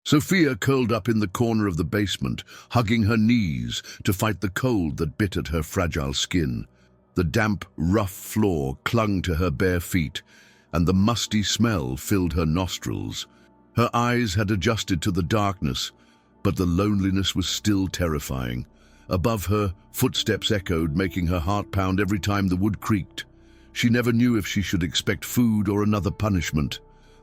Sophia curled up in the corner of the basement, hugging her knees to fight the cold that bit at her fragile skin. The damp, rough floor clung to her bare feet, and the musty smell filled her nostrils. Her eyes had adjusted to the darkness, but the loneliness was still terrifying. Above her, footsteps echoed, making her heart pound every time the wood creaked. She never knew if she should expect food or another punishment.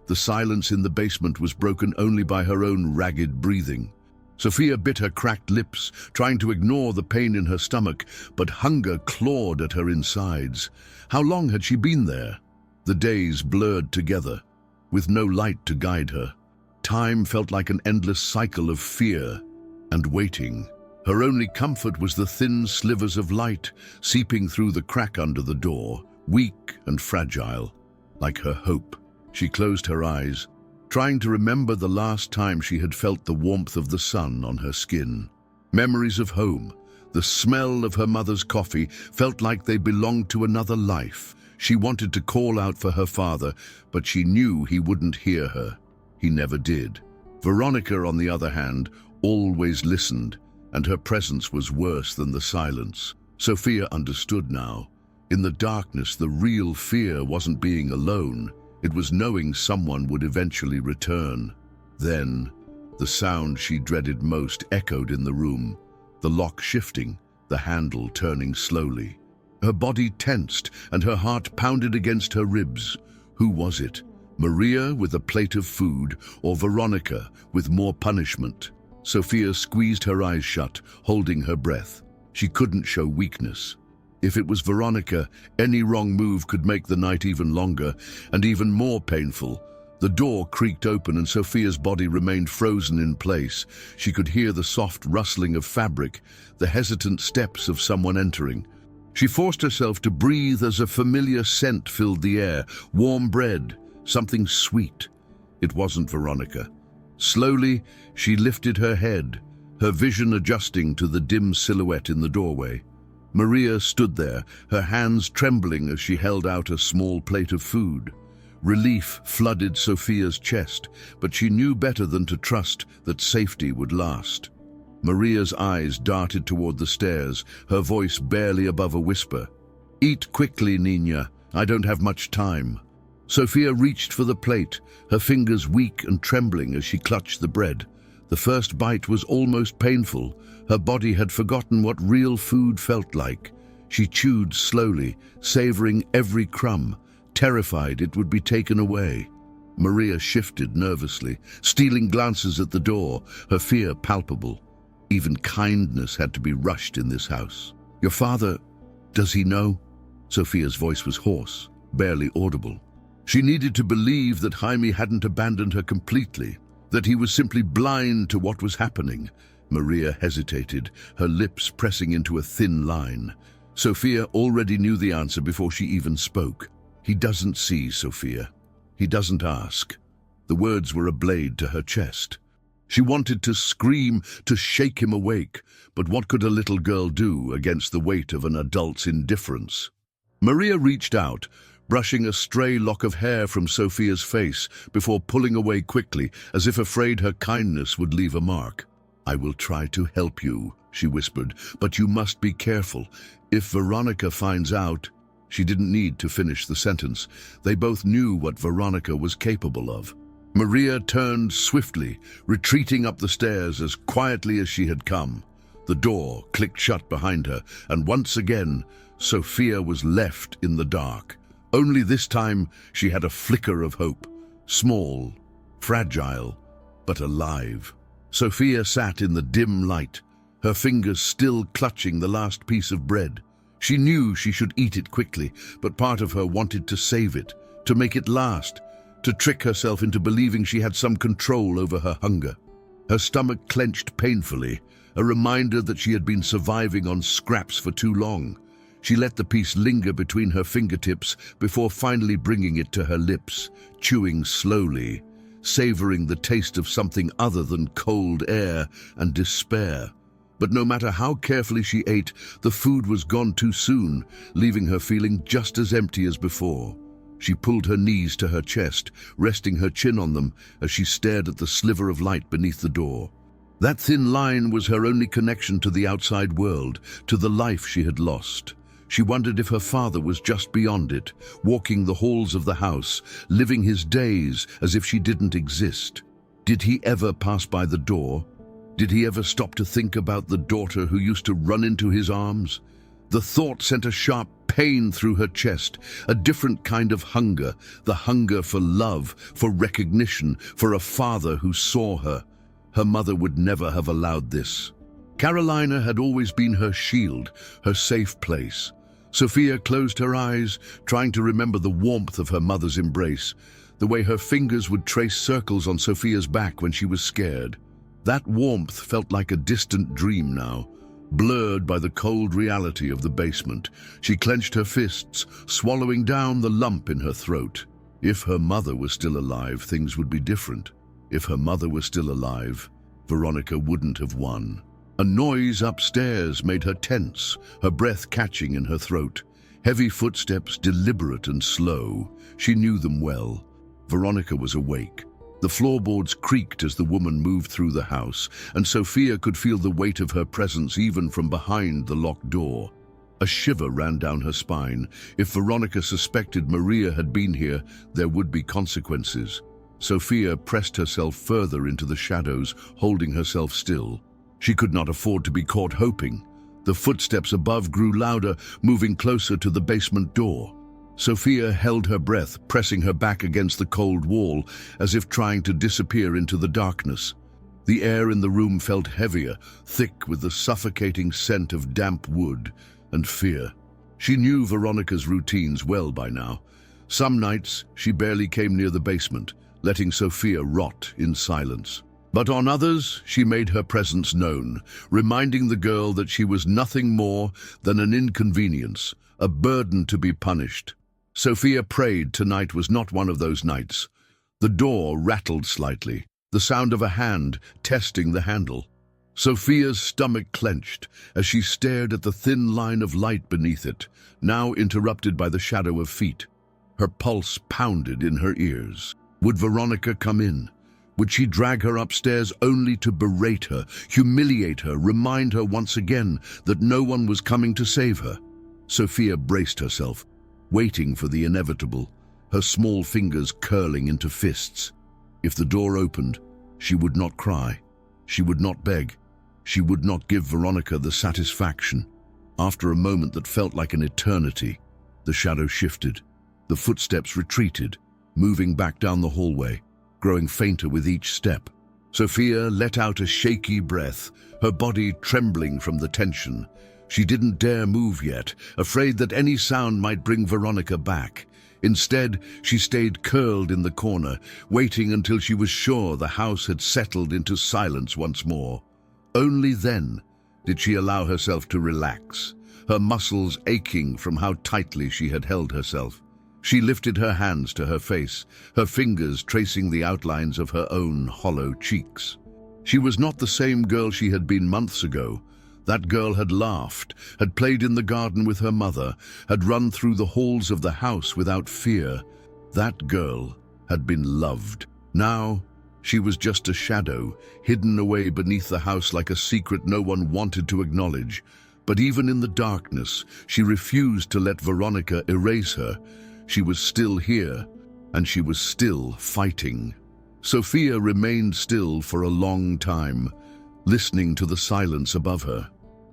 The silence in the basement was broken only by her own ragged breathing. Sophia bit her cracked lips, trying to ignore the pain in her stomach, but hunger clawed at her insides. How long had she been there? The days blurred together, with no light to guide her. Time felt like an endless cycle of fear and waiting. Her only comfort was the thin slivers of light seeping through the crack under the door, weak and fragile, like her hope. She closed her eyes, trying to remember the last time she had felt the warmth of the sun on her skin. Memories of home, the smell of her mother's coffee, felt like they belonged to another life. She wanted to call out for her father, but she knew he wouldn't hear her. He never did. Veronica, on the other hand, always listened, and her presence was worse than the silence. Sophia understood now. In the darkness, the real fear wasn't being alone. It was knowing someone would eventually return. Then, the sound she dreaded most echoed in the room, the lock shifting, the handle turning slowly. Her body tensed, and her heart pounded against her ribs. Who was it? Maria with a plate of food, or Veronica with more punishment? Sophia squeezed her eyes shut, holding her breath. She couldn't show weakness. If it was Veronica, any wrong move could make the night even longer and even more painful. The door creaked open and Sophia's body remained frozen in place. She could hear the soft rustling of fabric, the hesitant steps of someone entering. She forced herself to breathe as a familiar scent filled the air. Warm bread, something sweet. It wasn't Veronica. Slowly, she lifted her head, her vision adjusting to the dim silhouette in the doorway. Maria stood there, her hands trembling as she held out a small plate of food. Relief flooded Sophia's chest, but she knew better than to trust that safety would last. Maria's eyes darted toward the stairs, her voice barely above a whisper. "Eat quickly, Nina. I don't have much time." Sophia reached for the plate, her fingers weak and trembling as she clutched the bread. The first bite was almost painful. Her body had forgotten what real food felt like. She chewed slowly, savoring every crumb, terrified it would be taken away. Maria shifted nervously, stealing glances at the door, her fear palpable. Even kindness had to be rushed in this house. "Your father, does he know?" Sophia's voice was hoarse, barely audible. She needed to believe that Jaime hadn't abandoned her completely, that he was simply blind to what was happening. Maria hesitated, her lips pressing into a thin line. Sophia already knew the answer before she even spoke. "He doesn't see, Sophia. He doesn't ask." The words were a blade to her chest. She wanted to scream, to shake him awake, but what could a little girl do against the weight of an adult's indifference? Maria reached out, brushing a stray lock of hair from Sophia's face before pulling away quickly, as if afraid her kindness would leave a mark. "I will try to help you," she whispered, "but you must be careful. If Veronica finds out—" She didn't need to finish the sentence. They both knew what Veronica was capable of. Maria turned swiftly, retreating up the stairs as quietly as she had come. The door clicked shut behind her, and once again, Sophia was left in the dark. Only this time, she had a flicker of hope. Small, fragile, but alive. Sophia sat in the dim light, her fingers still clutching the last piece of bread. She knew she should eat it quickly, but part of her wanted to save it, to make it last, to trick herself into believing she had some control over her hunger. Her stomach clenched painfully, a reminder that she had been surviving on scraps for too long. She let the piece linger between her fingertips before finally bringing it to her lips, chewing slowly, savoring the taste of something other than cold air and despair. But no matter how carefully she ate, the food was gone too soon, leaving her feeling just as empty as before. She pulled her knees to her chest, resting her chin on them as she stared at the sliver of light beneath the door. That thin line was her only connection to the outside world, to the life she had lost. She wondered if her father was just beyond it, walking the halls of the house, living his days as if she didn't exist. Did he ever pass by the door? Did he ever stop to think about the daughter who used to run into his arms? The thought sent a sharp pain through her chest, a different kind of hunger, the hunger for love, for recognition, for a father who saw her. Her mother would never have allowed this. Carolina had always been her shield, her safe place. Sophia closed her eyes, trying to remember the warmth of her mother's embrace, the way her fingers would trace circles on Sophia's back when she was scared. That warmth felt like a distant dream now, blurred by the cold reality of the basement. She clenched her fists, swallowing down the lump in her throat. If her mother was still alive, things would be different. If her mother was still alive, Veronica wouldn't have won. A noise upstairs made her tense, her breath catching in her throat. Heavy footsteps, deliberate and slow. She knew them well. Veronica was awake. The floorboards creaked as the woman moved through the house, and Sophia could feel the weight of her presence even from behind the locked door. A shiver ran down her spine. If Veronica suspected Maria had been here, there would be consequences. Sophia pressed herself further into the shadows, holding herself still. She could not afford to be caught hoping. The footsteps above grew louder, moving closer to the basement door. Sophia held her breath, pressing her back against the cold wall, as if trying to disappear into the darkness. The air in the room felt heavier, thick with the suffocating scent of damp wood and fear. She knew Veronica's routines well by now. Some nights, she barely came near the basement, letting Sophia rot in silence. But on others, she made her presence known, reminding the girl that she was nothing more than an inconvenience, a burden to be punished. Sophia prayed tonight was not one of those nights. The door rattled slightly, the sound of a hand testing the handle. Sophia's stomach clenched as she stared at the thin line of light beneath it, now interrupted by the shadow of feet. Her pulse pounded in her ears. Would Veronica come in? Would she drag her upstairs only to berate her, humiliate her, remind her once again that no one was coming to save her? Sophia braced herself, waiting for the inevitable, her small fingers curling into fists. If the door opened, she would not cry. She would not beg. She would not give Veronica the satisfaction. After a moment that felt like an eternity, the shadow shifted. The footsteps retreated, moving back down the hallway, growing fainter with each step. Sophia let out a shaky breath, her body trembling from the tension. She didn't dare move yet, afraid that any sound might bring Veronica back. Instead, she stayed curled in the corner, waiting until she was sure the house had settled into silence once more. Only then did she allow herself to relax, her muscles aching from how tightly she had held herself. She lifted her hands to her face, her fingers tracing the outlines of her own hollow cheeks. She was not the same girl she had been months ago. That girl had laughed, had played in the garden with her mother, had run through the halls of the house without fear. That girl had been loved. Now, she was just a shadow, hidden away beneath the house like a secret no one wanted to acknowledge. But even in the darkness, she refused to let Veronica erase her. She was still here, and she was still fighting. Sophia remained still for a long time, listening to the silence above her.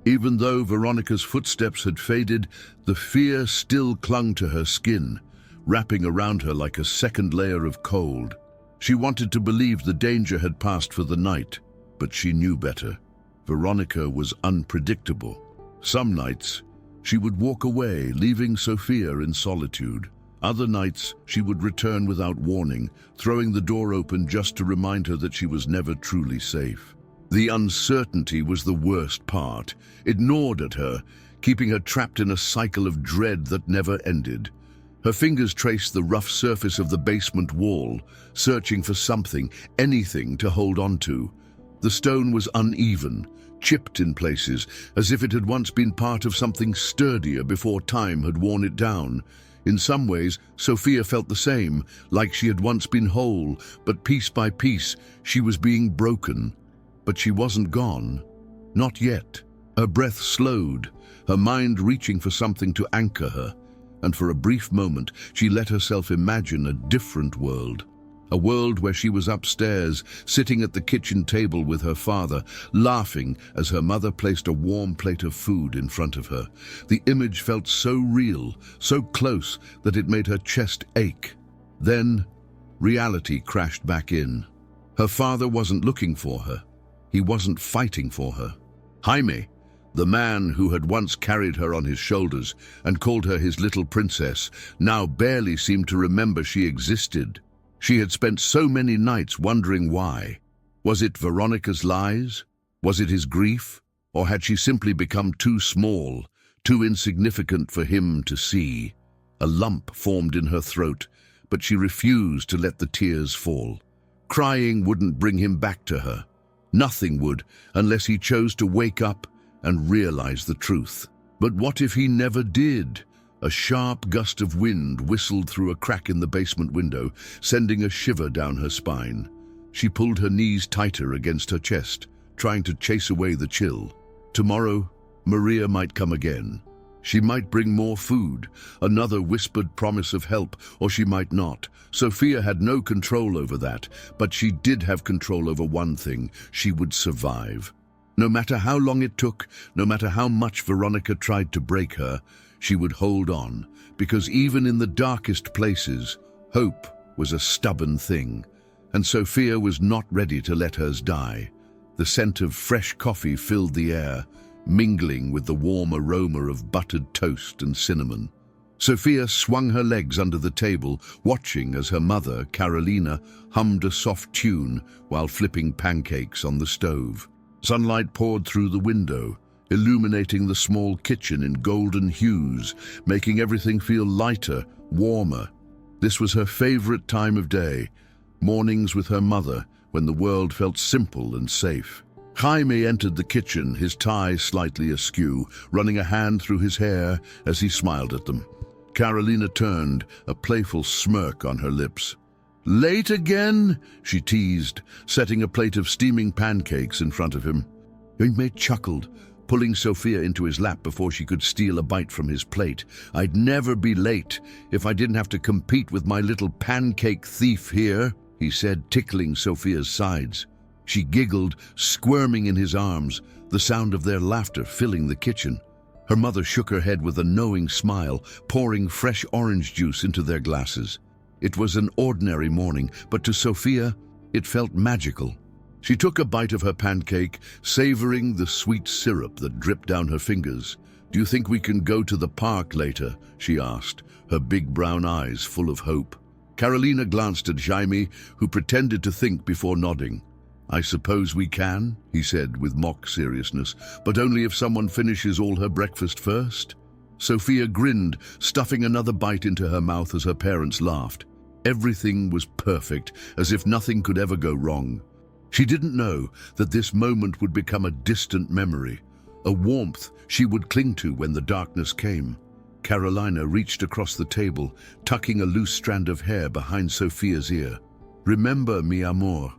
Even though Veronica's footsteps had faded, the fear still clung to her skin, wrapping around her like a second layer of cold. She wanted to believe the danger had passed for the night, but she knew better. Veronica was unpredictable. Some nights, she would walk away, leaving Sophia in solitude. Other nights, she would return without warning, throwing the door open just to remind her that she was never truly safe. The uncertainty was the worst part. It gnawed at her, keeping her trapped in a cycle of dread that never ended. Her fingers traced the rough surface of the basement wall, searching for something, anything to hold on to. The stone was uneven, chipped in places, as if it had once been part of something sturdier before time had worn it down. In some ways, Sophia felt the same, like she had once been whole, but piece by piece, she was being broken. But she wasn't gone. Not yet. Her breath slowed, her mind reaching for something to anchor her, and for a brief moment she let herself imagine a different world. A world where she was upstairs, sitting at the kitchen table with her father, laughing as her mother placed a warm plate of food in front of her. The image felt so real, so close, that it made her chest ache. Then, reality crashed back in. Her father wasn't looking for her. He wasn't fighting for her. Jaime, the man who had once carried her on his shoulders and called her his little princess, now barely seemed to remember she existed. She had spent so many nights wondering why. Was it Veronica's lies? Was it his grief? Or had she simply become too small, too insignificant for him to see? A lump formed in her throat, but she refused to let the tears fall. Crying wouldn't bring him back to her. Nothing would, unless he chose to wake up and realize the truth. But what if he never did? A sharp gust of wind whistled through a crack in the basement window, sending a shiver down her spine. She pulled her knees tighter against her chest, trying to chase away the chill. Tomorrow, Maria might come again. She might bring more food, another whispered promise of help, or she might not. Sophia had no control over that, but she did have control over one thing: she would survive. No matter how long it took, no matter how much Veronica tried to break her, she would hold on, because even in the darkest places, hope was a stubborn thing, and Sophia was not ready to let hers die. The scent of fresh coffee filled the air, mingling with the warm aroma of buttered toast and cinnamon. Sophia swung her legs under the table, watching as her mother, Carolina, hummed a soft tune while flipping pancakes on the stove. Sunlight poured through the window, illuminating the small kitchen in golden hues, making everything feel lighter, warmer. This was her favorite time of day, mornings with her mother, when the world felt simple and safe. Jaime entered the kitchen, his tie slightly askew, running a hand through his hair as he smiled at them. Carolina turned, a playful smirk on her lips. "Late again?" she teased, setting a plate of steaming pancakes in front of him. Jaime chuckled, pulling Sophia into his lap before she could steal a bite from his plate. "I'd never be late if I didn't have to compete with my little pancake thief here," he said, tickling Sophia's sides. She giggled, squirming in his arms, the sound of their laughter filling the kitchen. Her mother shook her head with a knowing smile, pouring fresh orange juice into their glasses. It was an ordinary morning, but to Sophia, it felt magical. She took a bite of her pancake, savoring the sweet syrup that dripped down her fingers. "Do you think we can go to the park later?" she asked, her big brown eyes full of hope. Carolina glanced at Jaime, who pretended to think before nodding. "I suppose we can," he said with mock seriousness, "but only if someone finishes all her breakfast first." Sophia grinned, stuffing another bite into her mouth as her parents laughed. Everything was perfect, as if nothing could ever go wrong. She didn't know that this moment would become a distant memory, a warmth she would cling to when the darkness came. Carolina reached across the table, tucking a loose strand of hair behind Sophia's ear. "Remember, mi amor,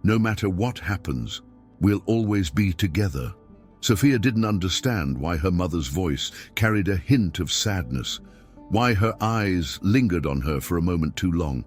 no matter what happens, we'll always be together." Sophia didn't understand why her mother's voice carried a hint of sadness, why her eyes lingered on her for a moment too long.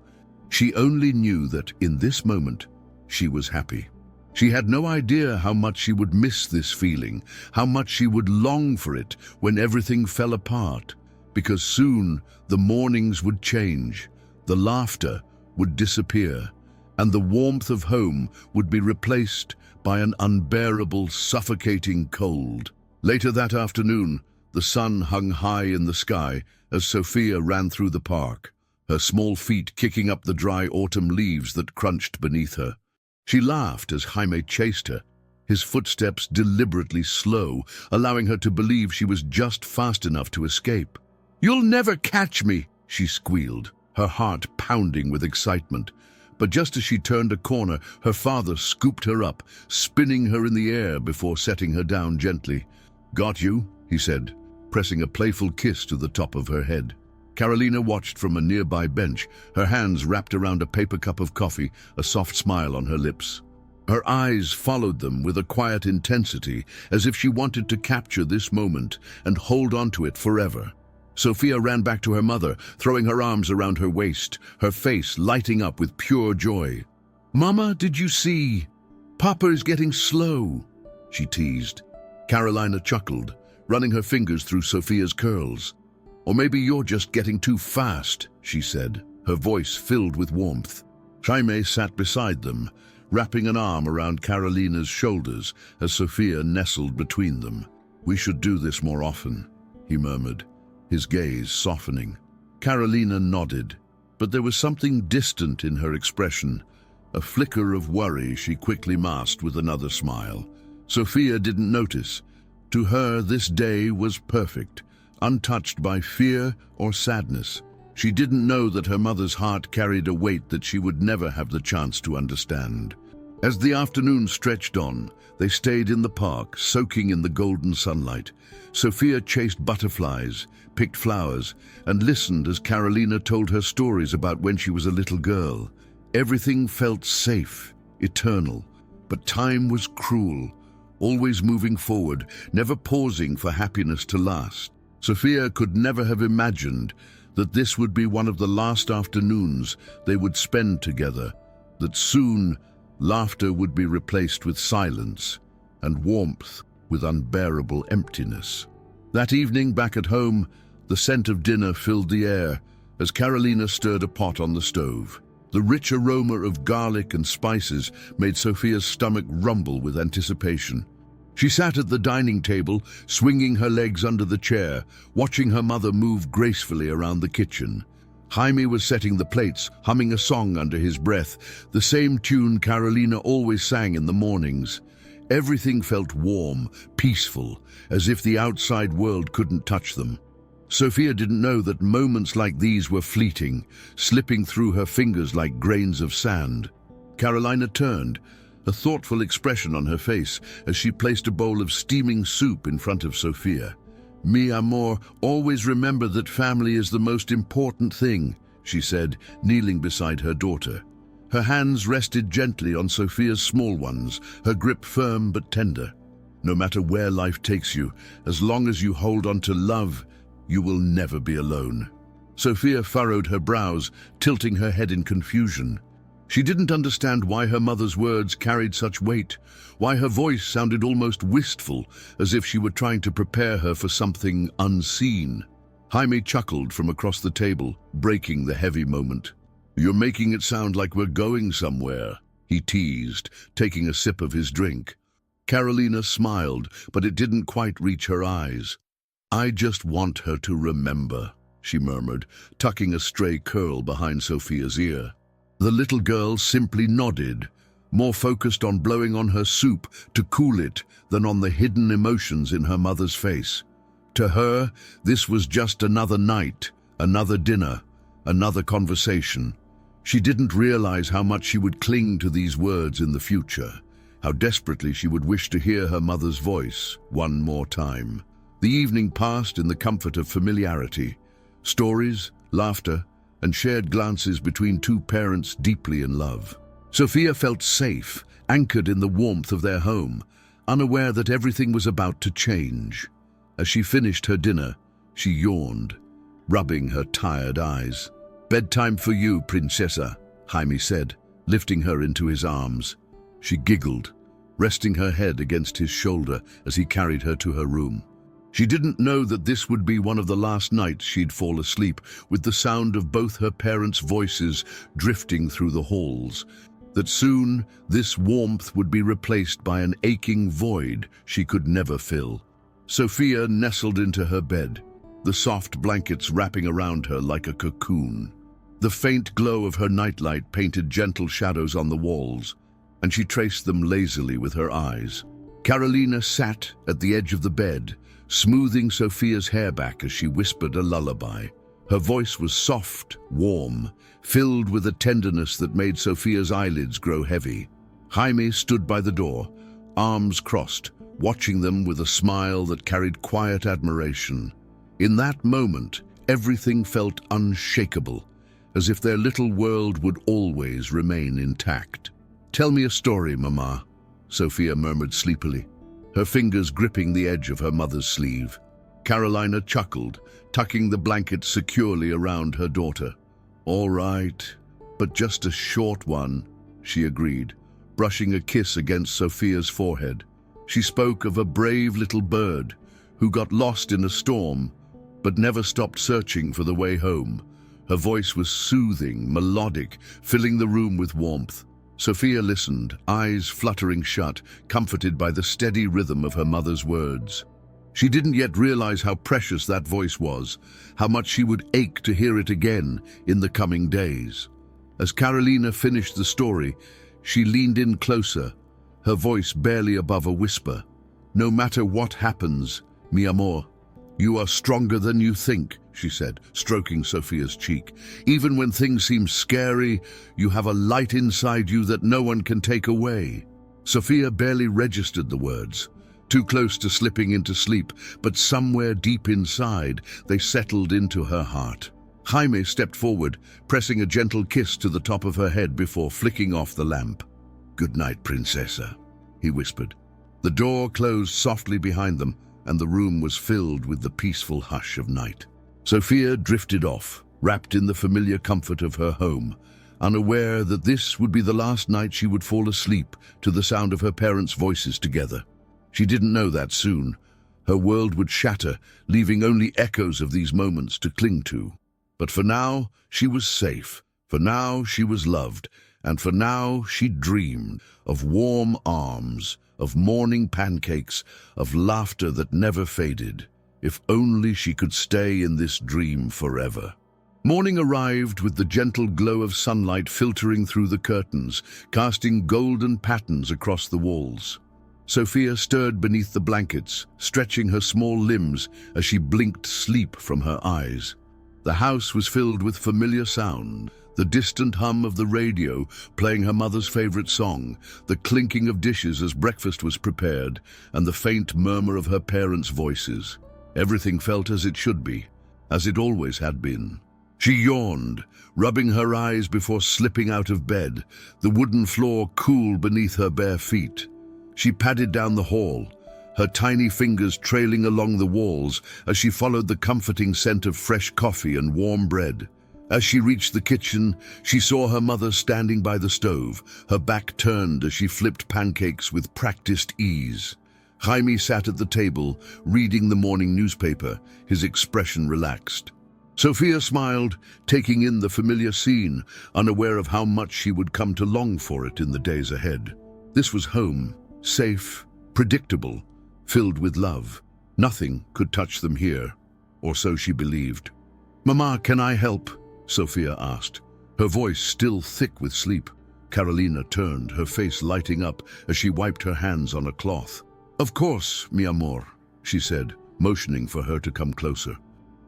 She only knew that, in this moment, she was happy. She had no idea how much she would miss this feeling, how much she would long for it when everything fell apart, because soon the mornings would change, the laughter would disappear, and the warmth of home would be replaced by an unbearable, suffocating cold. Later that afternoon, the sun hung high in the sky as Sophia ran through the park, her small feet kicking up the dry autumn leaves that crunched beneath her. She laughed as Jaime chased her, his footsteps deliberately slow, allowing her to believe she was just fast enough to escape. "You'll never catch me," she squealed, her heart pounding with excitement. But just as she turned a corner, her father scooped her up, spinning her in the air before setting her down gently. "Got you," he said, pressing a playful kiss to the top of her head. Carolina watched from a nearby bench, her hands wrapped around a paper cup of coffee, a soft smile on her lips. Her eyes followed them with a quiet intensity, as if she wanted to capture this moment and hold on to it forever. Sophia ran back to her mother, throwing her arms around her waist, her face lighting up with pure joy. "Mama, did you see? Papa is getting slow," she teased. Carolina chuckled, running her fingers through Sophia's curls. "Or maybe you're just getting too fast," she said, her voice filled with warmth. Jaime sat beside them, wrapping an arm around Carolina's shoulders as Sophia nestled between them. "We should do this more often," he murmured, his gaze softening. Carolina nodded, but there was something distant in her expression, a flicker of worry she quickly masked with another smile. Sophia didn't notice. To her, this day was perfect, untouched by fear or sadness. She didn't know that her mother's heart carried a weight that she would never have the chance to understand. As the afternoon stretched on, they stayed in the park, soaking in the golden sunlight. Sophia chased butterflies, picked flowers, and listened as Carolina told her stories about when she was a little girl. Everything felt safe, eternal, but time was cruel, always moving forward, never pausing for happiness to last. Sophia could never have imagined that this would be one of the last afternoons they would spend together, that soon laughter would be replaced with silence and warmth with unbearable emptiness. That evening back at home, the scent of dinner filled the air as Carolina stirred a pot on the stove. The rich aroma of garlic and spices made Sophia's stomach rumble with anticipation. She sat at the dining table, swinging her legs under the chair, watching her mother move gracefully around the kitchen. Jaime was setting the plates, humming a song under his breath, the same tune Carolina always sang in the mornings. Everything felt warm, peaceful, as if the outside world couldn't touch them. Sophia didn't know that moments like these were fleeting, slipping through her fingers like grains of sand. Carolina turned, a thoughtful expression on her face as she placed a bowl of steaming soup in front of Sophia. "Mi amor, always remember that family is the most important thing," she said, kneeling beside her daughter. Her hands rested gently on Sophia's small ones, her grip firm but tender. "No matter where life takes you, as long as you hold on to love, you will never be alone." Sophia furrowed her brows, tilting her head in confusion. She didn't understand why her mother's words carried such weight, why her voice sounded almost wistful, as if she were trying to prepare her for something unseen. Jaime chuckled from across the table, breaking the heavy moment. "You're making it sound like we're going somewhere," he teased, taking a sip of his drink. Carolina smiled, but it didn't quite reach her eyes. "I just want her to remember," she murmured, tucking a stray curl behind Sophia's ear. The little girl simply nodded, more focused on blowing on her soup to cool it than on the hidden emotions in her mother's face. To her, this was just another night, another dinner, another conversation. She didn't realize how much she would cling to these words in the future, how desperately she would wish to hear her mother's voice one more time. The evening passed in the comfort of familiarity, stories, laughter, and shared glances between two parents deeply in love. Sophia felt safe, anchored in the warmth of their home, unaware that everything was about to change. As she finished her dinner, she yawned, rubbing her tired eyes. "Bedtime for you, Princesa," Jaime said, lifting her into his arms. She giggled, resting her head against his shoulder as he carried her to her room. She didn't know that this would be one of the last nights she'd fall asleep with the sound of both her parents' voices drifting through the halls, that soon this warmth would be replaced by an aching void she could never fill. Sophia nestled into her bed, the soft blankets wrapping around her like a cocoon. The faint glow of her nightlight painted gentle shadows on the walls, and she traced them lazily with her eyes. Carolina sat at the edge of the bed, smoothing Sophia's hair back as she whispered a lullaby. Her voice was soft, warm, filled with a tenderness that made Sophia's eyelids grow heavy. Jaime stood by the door, arms crossed, watching them with a smile that carried quiet admiration. In that moment, Everything felt unshakable, as if their little world would always remain intact. "Tell me a story, Mama," Sophia murmured sleepily, her fingers gripping the edge of her mother's sleeve. Carolina chuckled, tucking the blanket securely around her daughter. "All right, but just a short one," she agreed, brushing a kiss against Sophia's forehead. She spoke of a brave little bird who got lost in a storm, but never stopped searching for the way home. Her voice was soothing, melodic, filling the room with warmth. Sophia listened, eyes fluttering shut, comforted by the steady rhythm of her mother's words. She didn't yet realize how precious that voice was, how much she would ache to hear it again in the coming days. As Carolina finished the story, she leaned in closer, her voice barely above a whisper. "No matter what happens, mi amor, you are stronger than you think," she said, stroking Sophia's cheek. "Even when things seem scary, you have a light inside you that no one can take away." Sophia barely registered the words, too close to slipping into sleep, but somewhere deep inside, they settled into her heart. Jaime stepped forward, pressing a gentle kiss to the top of her head before flicking off the lamp. "Good night, Princesa," he whispered. The door closed softly behind them, and the room was filled with the peaceful hush of night. Sophia drifted off, wrapped in the familiar comfort of her home, unaware that this would be the last night she would fall asleep to the sound of her parents' voices together. She didn't know that soon. Her world would shatter, leaving only echoes of these moments to cling to. But for now, she was safe. For now, she was loved. And for now, she dreamed of warm arms, of morning pancakes, of laughter that never faded. If only she could stay in this dream forever. Morning arrived with the gentle glow of sunlight filtering through the curtains, casting golden patterns across the walls. Sophia stirred beneath the blankets, stretching her small limbs as she blinked sleep from her eyes. The house was filled with familiar sound, the distant hum of the radio playing her mother's favorite song, the clinking of dishes as breakfast was prepared, and the faint murmur of her parents' voices. Everything felt as it should be, as it always had been. She yawned, rubbing her eyes before slipping out of bed, the wooden floor cool beneath her bare feet. She padded down the hall, her tiny fingers trailing along the walls as she followed the comforting scent of fresh coffee and warm bread. As she reached the kitchen, she saw her mother standing by the stove, her back turned as she flipped pancakes with practiced ease. Jaime sat at the table, reading the morning newspaper, his expression relaxed. Sophia smiled, taking in the familiar scene, unaware of how much she would come to long for it in the days ahead. This was home, safe, predictable, filled with love. Nothing could touch them here, or so she believed. "Mama, can I help?" Sophia asked, her voice still thick with sleep. Carolina turned, her face lighting up as she wiped her hands on a cloth. "Of course, mi amor," she said, motioning for her to come closer.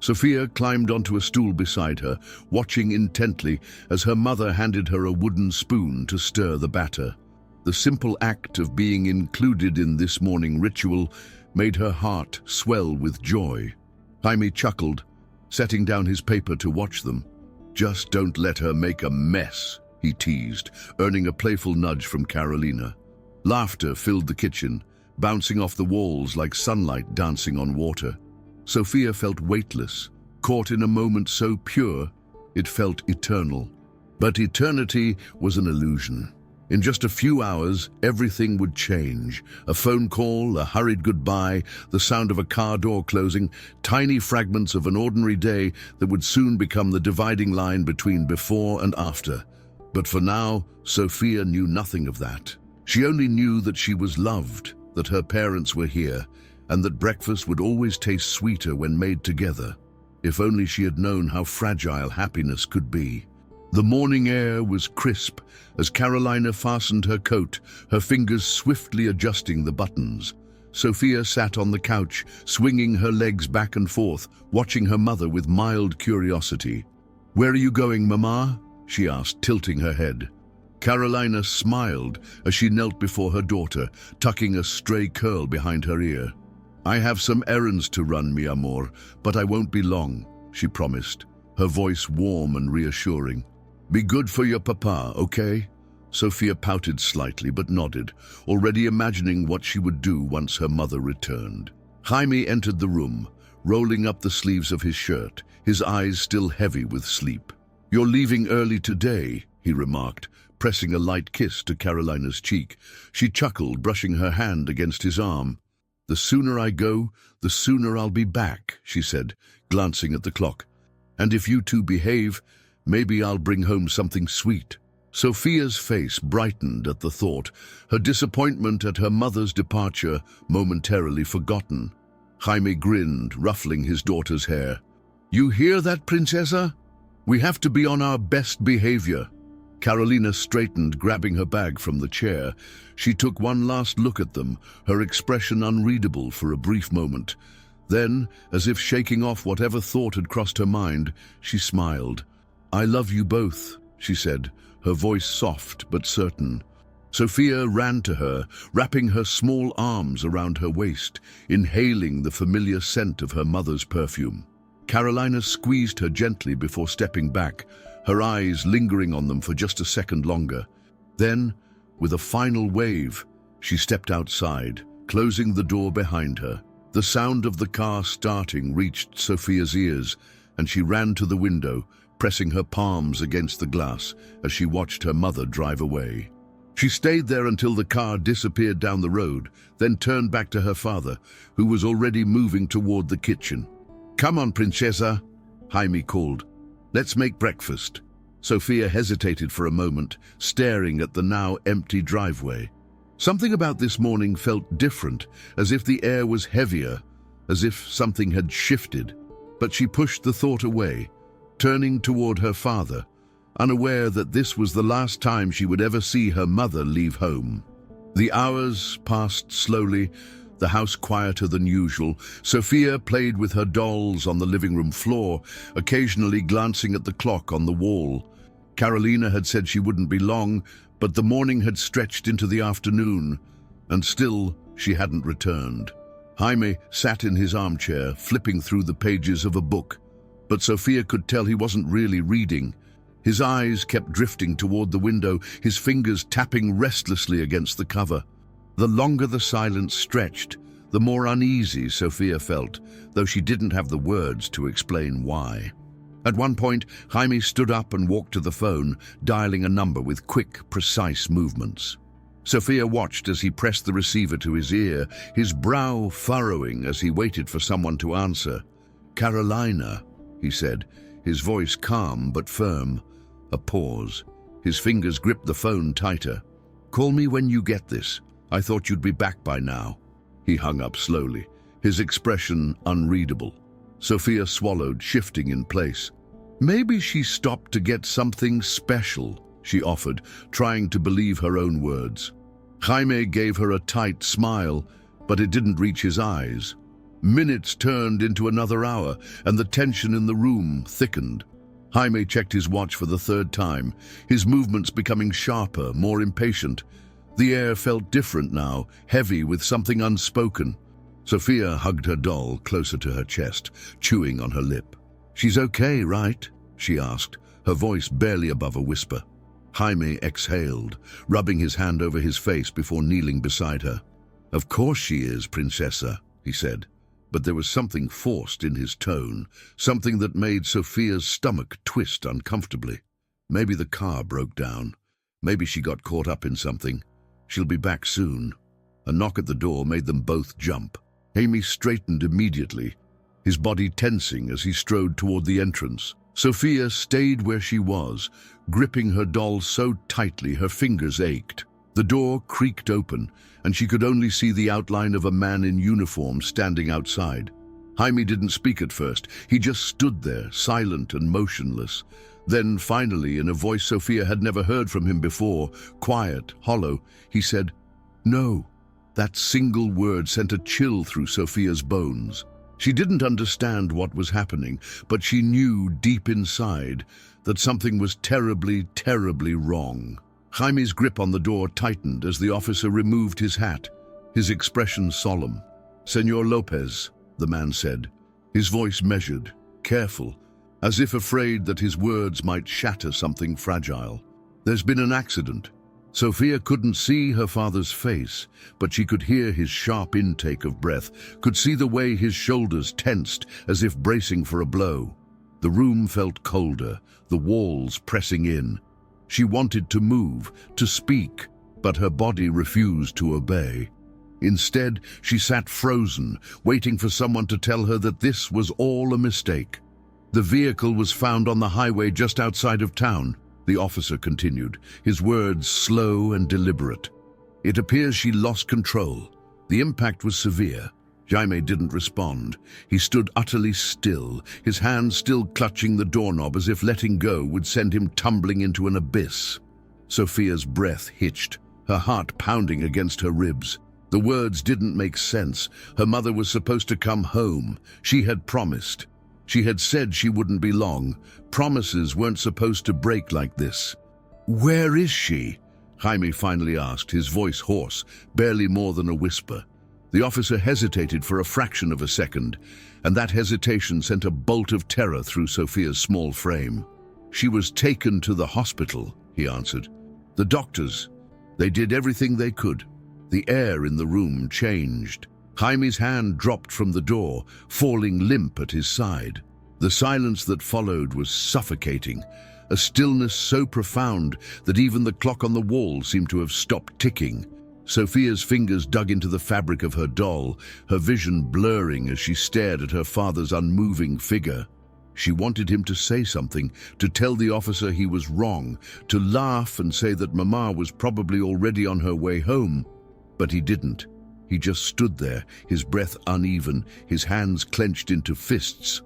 Sophia climbed onto a stool beside her, watching intently as her mother handed her a wooden spoon to stir the batter. The simple act of being included in this morning ritual made her heart swell with joy. Jaime chuckled, setting down his paper to watch them. "Just don't let her make a mess," he teased, earning a playful nudge from Carolina. Laughter filled the kitchen, bouncing off the walls like sunlight dancing on water. Sophia felt weightless, caught in a moment so pure, it felt eternal. But eternity was an illusion. In just a few hours, everything would change. A phone call, a hurried goodbye, the sound of a car door closing, tiny fragments of an ordinary day that would soon become the dividing line between before and after. But for now, Sophia knew nothing of that. She only knew that she was loved, that her parents were here, and that breakfast would always taste sweeter when made together. If only she had known how fragile happiness could be. The morning air was crisp as Carolina fastened her coat, her fingers swiftly adjusting the buttons. Sophia sat on the couch, swinging her legs back and forth, watching her mother with mild curiosity. "Where are you going, Mama?" she asked, tilting her head. Carolina smiled as she knelt before her daughter, tucking a stray curl behind her ear. "I have some errands to run, mi amor, but I won't be long," she promised, her voice warm and reassuring. Be good for your papa, okay? Sophia pouted slightly but nodded, already imagining what she would do once her mother returned. Jaime entered the room, rolling up the sleeves of his shirt, his eyes still heavy with sleep. You're leaving early today, he remarked, pressing a light kiss to Carolina's cheek. She chuckled, brushing her hand against his arm. The sooner I go, the sooner I'll be back, she said, glancing at the clock. And if you two behave, maybe I'll bring home something sweet. Sophia's face brightened at the thought, her disappointment at her mother's departure momentarily forgotten. Jaime grinned, ruffling his daughter's hair. You hear that, Princesa? We have to be on our best behavior. Carolina straightened, grabbing her bag from the chair. She took one last look at them, her expression unreadable for a brief moment. Then, as if shaking off whatever thought had crossed her mind, she smiled. I love you both, she said, her voice soft but certain. Sophia ran to her, wrapping her small arms around her waist, inhaling the familiar scent of her mother's perfume. Carolina squeezed her gently before stepping back, her eyes lingering on them for just a second longer. Then, with a final wave, she stepped outside, closing the door behind her. The sound of the car starting reached Sophia's ears, and she ran to the window, pressing her palms against the glass as she watched her mother drive away. She stayed there until the car disappeared down the road, then turned back to her father, who was already moving toward the kitchen. Come on, Princesa, Jaime called. Let's make breakfast. Sophia hesitated for a moment, staring at the now empty driveway. Something about this morning felt different, as if the air was heavier, as if something had shifted. But she pushed the thought away, turning toward her father, unaware that this was the last time she would ever see her mother leave home. The hours passed slowly, the house quieter than usual. Sophia played with her dolls on the living room floor, occasionally glancing at the clock on the wall. Carolina had said she wouldn't be long, but the morning had stretched into the afternoon, and still she hadn't returned. Jaime sat in his armchair, flipping through the pages of a book, but Sophia could tell he wasn't really reading. His eyes kept drifting toward the window, his fingers tapping restlessly against the cover. The longer the silence stretched, the more uneasy Sophia felt, though she didn't have the words to explain why. At one point, Jaime stood up and walked to the phone, dialing a number with quick, precise movements. Sophia watched as he pressed the receiver to his ear, his brow furrowing as he waited for someone to answer. Carolina, he said, his voice calm but firm. A pause. His fingers gripped the phone tighter. Call me when you get this. I thought you'd be back by now. He hung up slowly, his expression unreadable. Sophia swallowed, shifting in place. Maybe she stopped to get something special, she offered, trying to believe her own words. Jaime gave her a tight smile, but it didn't reach his eyes. Minutes turned into another hour, and the tension in the room thickened. Jaime checked his watch for the third time, his movements becoming sharper, more impatient. The air felt different now, heavy with something unspoken. Sophia hugged her doll closer to her chest, chewing on her lip. She's okay, right? She asked, her voice barely above a whisper. Jaime exhaled, rubbing his hand over his face before kneeling beside her. Of course she is, Princesa, he said. But there was something forced in his tone, something that made Sophia's stomach twist uncomfortably. Maybe the car broke down. Maybe she got caught up in something. She'll be back soon. A knock at the door made them both jump. Jaime straightened immediately, his body tensing as he strode toward the entrance. Sophia stayed where she was, gripping her doll so tightly her fingers ached. The door creaked open, and she could only see the outline of a man in uniform standing outside. Jaime didn't speak at first. He just stood there, silent and motionless. Then, finally, in a voice Sophia had never heard from him before, quiet, hollow, he said, "No." That single word sent a chill through Sophia's bones. She didn't understand what was happening, but she knew deep inside that something was terribly, terribly wrong. Jaime's grip on the door tightened as the officer removed his hat, his expression solemn. "Señor Lopez," the man said, his voice measured, careful, as if afraid that his words might shatter something fragile. "There's been an accident." Sophia couldn't see her father's face, but she could hear his sharp intake of breath, could see the way his shoulders tensed as if bracing for a blow. The room felt colder, the walls pressing in. She wanted to move, to speak, but her body refused to obey. Instead, she sat frozen, waiting for someone to tell her that this was all a mistake. "The vehicle was found on the highway just outside of town," the officer continued, his words slow and deliberate. "It appears she lost control. The impact was severe." Jaime didn't respond. He stood utterly still, his hands still clutching the doorknob as if letting go would send him tumbling into an abyss. Sophia's breath hitched, her heart pounding against her ribs. The words didn't make sense. Her mother was supposed to come home. She had promised. She had said she wouldn't be long. Promises weren't supposed to break like this. "Where is she?" Jaime finally asked, his voice hoarse, barely more than a whisper. The officer hesitated for a fraction of a second, and that hesitation sent a bolt of terror through Sophia's small frame. "She was taken to the hospital," he answered. "The doctors, they did everything they could." The air in the room changed. Jaime's hand dropped from the door, falling limp at his side. The silence that followed was suffocating, a stillness so profound that even the clock on the wall seemed to have stopped ticking. Sophia's fingers dug into the fabric of her doll, her vision blurring as she stared at her father's unmoving figure. She wanted him to say something, to tell the officer he was wrong, to laugh and say that Mama was probably already on her way home. But he didn't. He just stood there, his breath uneven, his hands clenched into fists.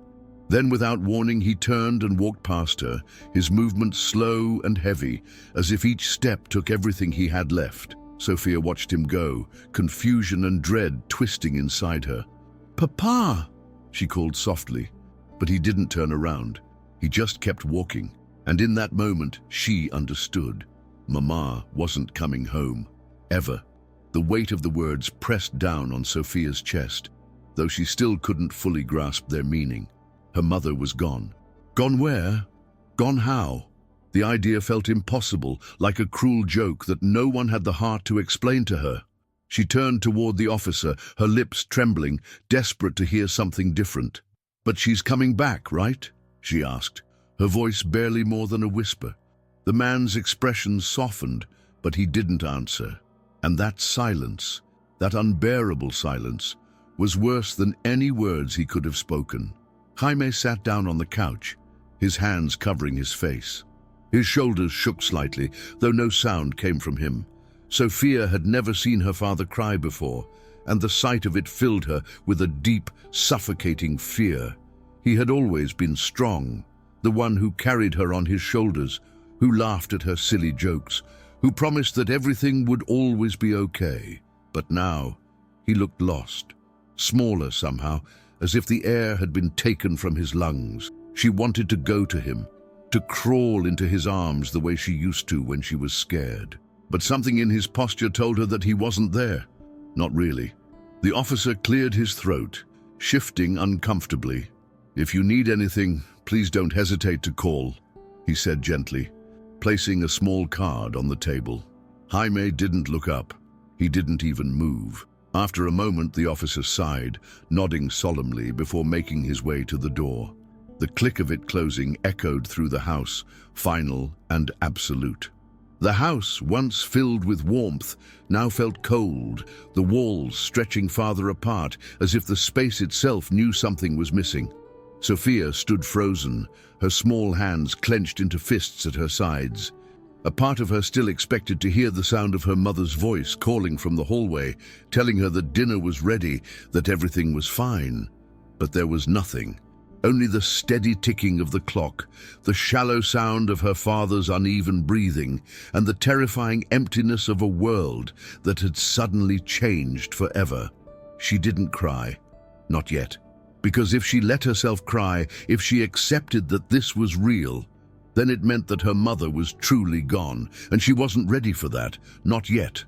Then, without warning, he turned and walked past her, his movements slow and heavy, as if each step took everything he had left. Sophia watched him go, confusion and dread twisting inside her. "Papa!" she called softly, but he didn't turn around. He just kept walking, and in that moment, she understood. Mama wasn't coming home. Ever. The weight of the words pressed down on Sophia's chest, though she still couldn't fully grasp their meaning. Her mother was gone. Gone where? Gone how? The idea felt impossible, like a cruel joke that no one had the heart to explain to her. She turned toward the officer, her lips trembling, desperate to hear something different. "But she's coming back, right?" she asked, her voice barely more than a whisper. The man's expression softened, but he didn't answer. And that silence, that unbearable silence, was worse than any words he could have spoken. Jaime sat down on the couch, his hands covering his face. His shoulders shook slightly, though no sound came from him. Sophia had never seen her father cry before, and the sight of it filled her with a deep, suffocating fear. He had always been strong, the one who carried her on his shoulders, who laughed at her silly jokes, who promised that everything would always be okay. But now, he looked lost, smaller somehow, as if the air had been taken from his lungs. She wanted to go to him, to crawl into his arms the way she used to when she was scared. But something in his posture told her that he wasn't there. Not really. The officer cleared his throat, shifting uncomfortably. "If you need anything, please don't hesitate to call," he said gently, placing a small card on the table. Jaime didn't look up. He didn't even move. After a moment, the officer sighed, nodding solemnly before making his way to the door. The click of it closing echoed through the house, final and absolute. The house, once filled with warmth, now felt cold, the walls stretching farther apart, as if the space itself knew something was missing. Sophia stood frozen, her small hands clenched into fists at her sides. A part of her still expected to hear the sound of her mother's voice calling from the hallway, telling her that dinner was ready, that everything was fine. But there was nothing. Only the steady ticking of the clock, the shallow sound of her father's uneven breathing, and the terrifying emptiness of a world that had suddenly changed forever. She didn't cry. Not yet. Because if she let herself cry, if she accepted that this was real, then it meant that her mother was truly gone, and she wasn't ready for that. Not yet.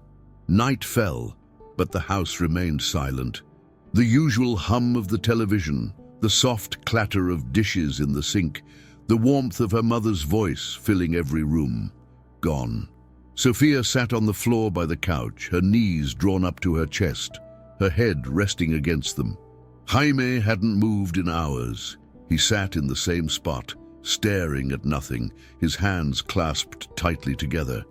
Night fell, but the house remained silent. The usual hum of the television, the soft clatter of dishes in the sink, the warmth of her mother's voice filling every room. Gone. Sophia sat on the floor by the couch, her knees drawn up to her chest, her head resting against them. Jaime hadn't moved in hours. He sat in the same spot, staring at nothing, his hands clasped tightly together.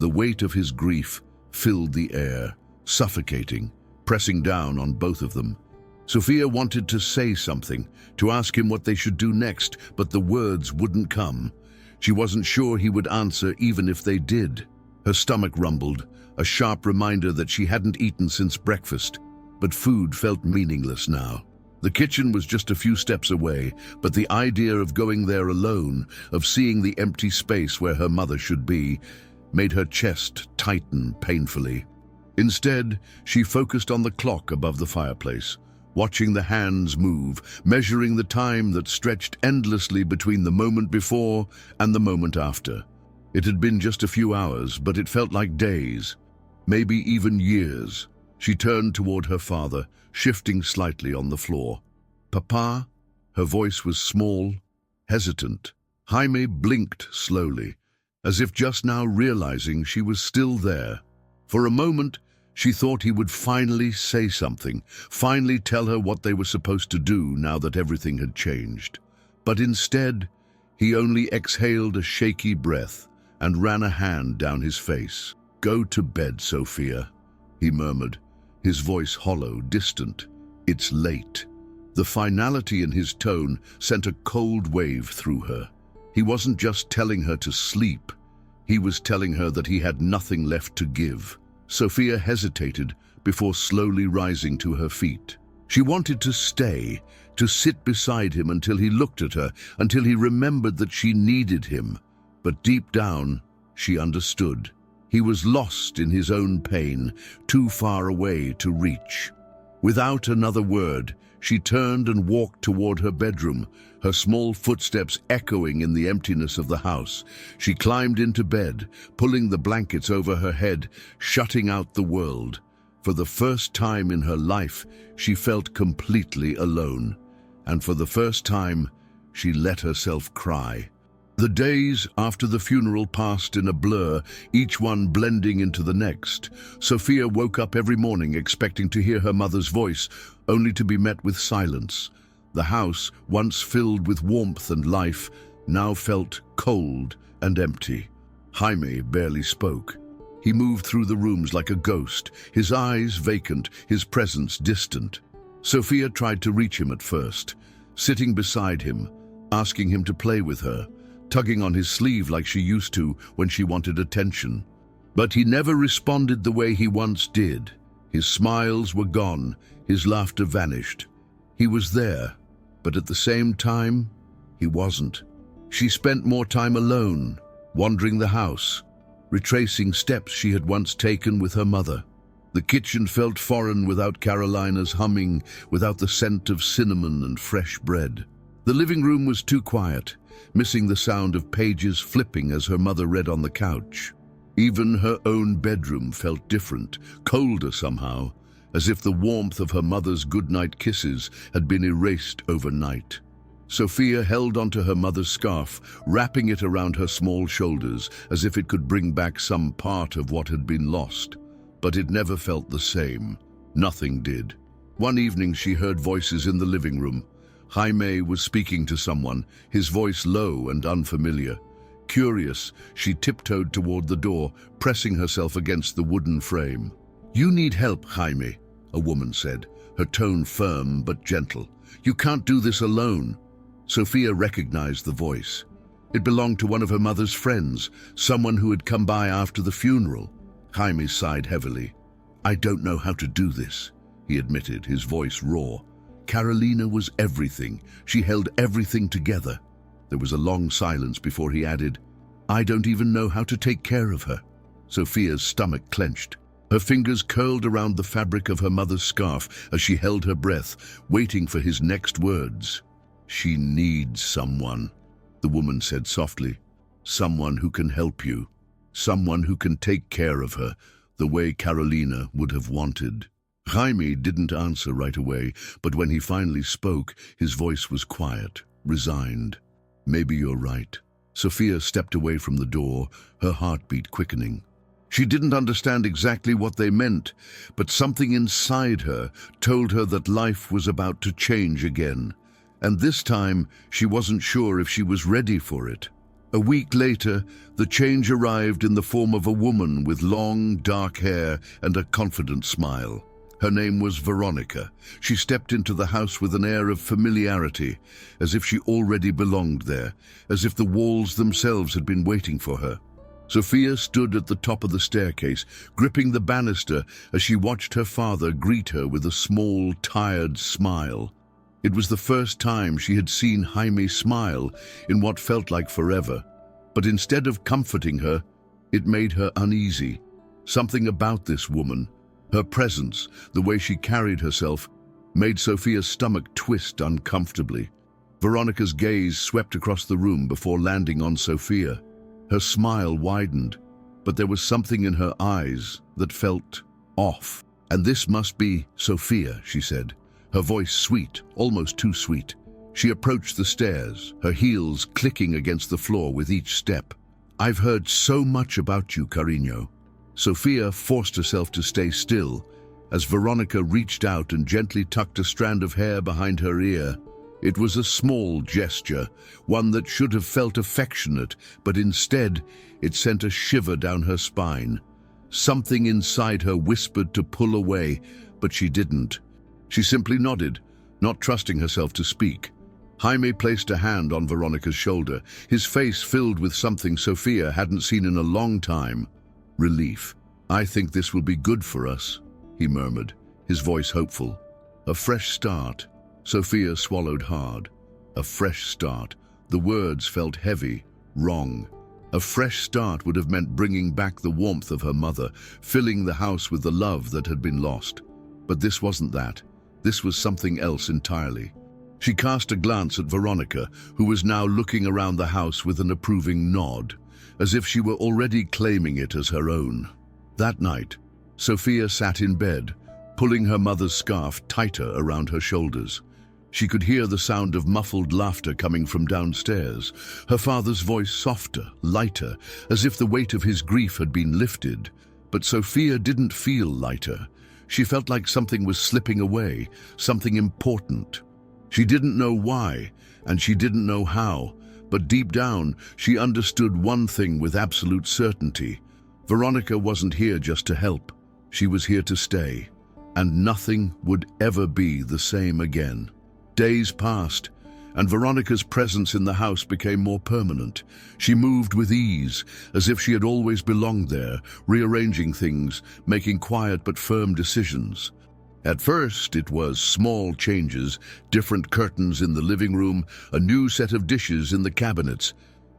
The weight of his grief filled the air, suffocating, pressing down on both of them. Sophia wanted to say something, to ask him what they should do next, but the words wouldn't come. She wasn't sure he would answer even if they did. Her stomach rumbled, a sharp reminder that she hadn't eaten since breakfast, but food felt meaningless now. The kitchen was just a few steps away, but the idea of going there alone, of seeing the empty space where her mother should be, made her chest tighten painfully. Instead, she focused on the clock above the fireplace, watching the hands move, measuring the time that stretched endlessly between the moment before and the moment after. It had been just a few hours, but it felt like days, maybe even years. She turned toward her father, shifting slightly on the floor. "Papa?" Her voice was small, hesitant. Jaime blinked slowly, as if just now realizing she was still there. For a moment, she thought he would finally say something, finally tell her what they were supposed to do now that everything had changed. But instead, he only exhaled a shaky breath and ran a hand down his face. "Go to bed, Sophia," he murmured, his voice hollow, distant. "It's late." The finality in his tone sent a cold wave through her. He wasn't just telling her to sleep. He was telling her that he had nothing left to give. Sophia hesitated before slowly rising to her feet. She wanted to stay, to sit beside him until he looked at her, until he remembered that she needed him. But deep down, she understood. He was lost in his own pain, too far away to reach. Without another word, she turned and walked toward her bedroom, her small footsteps echoing in the emptiness of the house. She climbed into bed, pulling the blankets over her head, shutting out the world. For the first time in her life, she felt completely alone. And for the first time, she let herself cry. The days after the funeral passed in a blur, each one blending into the next. Sophia woke up every morning expecting to hear her mother's voice, only to be met with silence. The house, once filled with warmth and life, now felt cold and empty. Jaime barely spoke. He moved through the rooms like a ghost, his eyes vacant, his presence distant. Sophia tried to reach him at first, sitting beside him, asking him to play with her, tugging on his sleeve like she used to when she wanted attention. But he never responded the way he once did. His smiles were gone, his laughter vanished. He was there, but at the same time, he wasn't. She spent more time alone, wandering the house, retracing steps she had once taken with her mother. The kitchen felt foreign without Carolina's humming, without the scent of cinnamon and fresh bread. The living room was too quiet, missing the sound of pages flipping as her mother read on the couch. Even her own bedroom felt different, colder somehow, as if the warmth of her mother's goodnight kisses had been erased overnight. Sophia held onto her mother's scarf, wrapping it around her small shoulders, as if it could bring back some part of what had been lost. But it never felt the same. Nothing did. One evening she heard voices in the living room. Jaime was speaking to someone, his voice low and unfamiliar. Curious, she tiptoed toward the door, pressing herself against the wooden frame. "You need help, Jaime," a woman said, her tone firm but gentle. "You can't do this alone." Sophia recognized the voice. It belonged to one of her mother's friends, someone who had come by after the funeral. Jaime sighed heavily. "I don't know how to do this," he admitted, his voice raw. Carolina was everything. She held everything together. There was a long silence before he added, "I don't even know how to take care of her." Sophia's stomach clenched. Her fingers curled around the fabric of her mother's scarf as she held her breath, waiting for his next words. "She needs someone," the woman said softly. "Someone who can help you. Someone who can take care of her, the way Carolina would have wanted." Jaime didn't answer right away, but when he finally spoke, his voice was quiet, resigned. Maybe you're right. Sophia stepped away from the door, her heartbeat quickening. She didn't understand exactly what they meant, but something inside her told her that life was about to change again. And this time, she wasn't sure if she was ready for it. A week later, the change arrived in the form of a woman with long, dark hair and a confident smile. Her name was Veronica. She stepped into the house with an air of familiarity, as if she already belonged there, as if the walls themselves had been waiting for her. Sophia stood at the top of the staircase, gripping the banister as she watched her father greet her with a small, tired smile. It was the first time she had seen Jaime smile in what felt like forever. But instead of comforting her, it made her uneasy. Something about this woman, her presence, the way she carried herself, made Sophia's stomach twist uncomfortably. Veronica's gaze swept across the room before landing on Sophia. Her smile widened, but there was something in her eyes that felt off. "And this must be Sophia," she said, her voice sweet, almost too sweet. She approached the stairs, her heels clicking against the floor with each step. "I've heard so much about you, Cariño." Sophia forced herself to stay still as Veronica reached out and gently tucked a strand of hair behind her ear. It was a small gesture, one that should have felt affectionate, but instead it sent a shiver down her spine. Something inside her whispered to pull away, but she didn't. She simply nodded, not trusting herself to speak. Jaime placed a hand on Veronica's shoulder, his face filled with something Sophia hadn't seen in a long time. Relief. "I think this will be good for us," he murmured, his voice hopeful. "A fresh start." Sophia swallowed hard. A fresh start. The words felt heavy, wrong. A fresh start would have meant bringing back the warmth of her mother, filling the house with the love that had been lost. But this wasn't that. This was something else entirely. She cast a glance at Veronica, who was now looking around the house with an approving nod, as if she were already claiming it as her own. That night, Sophia sat in bed, pulling her mother's scarf tighter around her shoulders. She could hear the sound of muffled laughter coming from downstairs, her father's voice softer, lighter, as if the weight of his grief had been lifted. But Sophia didn't feel lighter. She felt like something was slipping away, something important. She didn't know why, and she didn't know how, but deep down, she understood one thing with absolute certainty. Veronica wasn't here just to help. She was here to stay, and nothing would ever be the same again. Days passed, and Veronica's presence in the house became more permanent. She moved with ease, as if she had always belonged there, rearranging things, making quiet but firm decisions. At first, it was small changes, different curtains in the living room, a new set of dishes in the cabinets.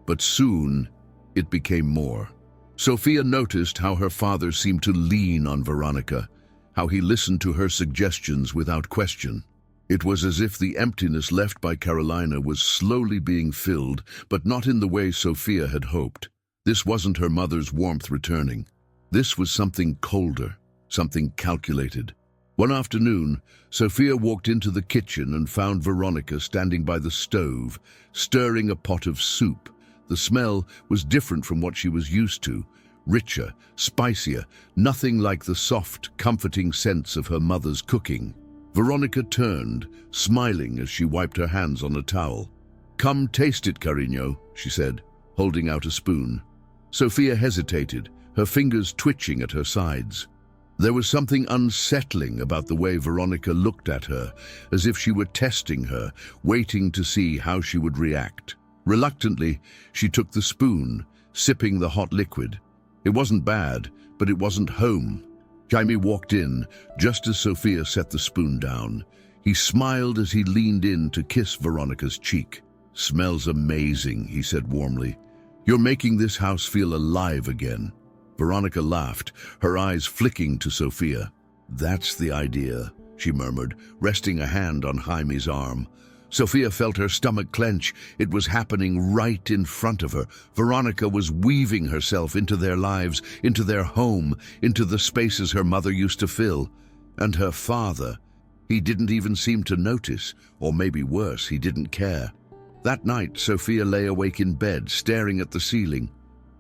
But soon, it became more. Sophia noticed how her father seemed to lean on Veronica, how he listened to her suggestions without question. It was as if the emptiness left by Carolina was slowly being filled, but not in the way Sophia had hoped. This wasn't her mother's warmth returning. This was something colder, something calculated. One afternoon, Sophia walked into the kitchen and found Veronica standing by the stove, stirring a pot of soup. The smell was different from what she was used to, richer, spicier, nothing like the soft, comforting sense of her mother's cooking. Veronica turned, smiling as she wiped her hands on a towel. "Come taste it, Cariño," she said, holding out a spoon. Sophia hesitated, her fingers twitching at her sides. There was something unsettling about the way Veronica looked at her, as if she were testing her, waiting to see how she would react. Reluctantly, she took the spoon, sipping the hot liquid. It wasn't bad, but it wasn't home. Jaime walked in, just as Sophia set the spoon down. He smiled as he leaned in to kiss Veronica's cheek. "Smells amazing," he said warmly. "You're making this house feel alive again." Veronica laughed, her eyes flicking to Sophia. "That's the idea," she murmured, resting a hand on Jaime's arm. Sophia felt her stomach clench. It was happening right in front of her. Veronica was weaving herself into their lives, into their home, into the spaces her mother used to fill. And her father, he didn't even seem to notice, or maybe worse, he didn't care. That night, Sophia lay awake in bed, staring at the ceiling.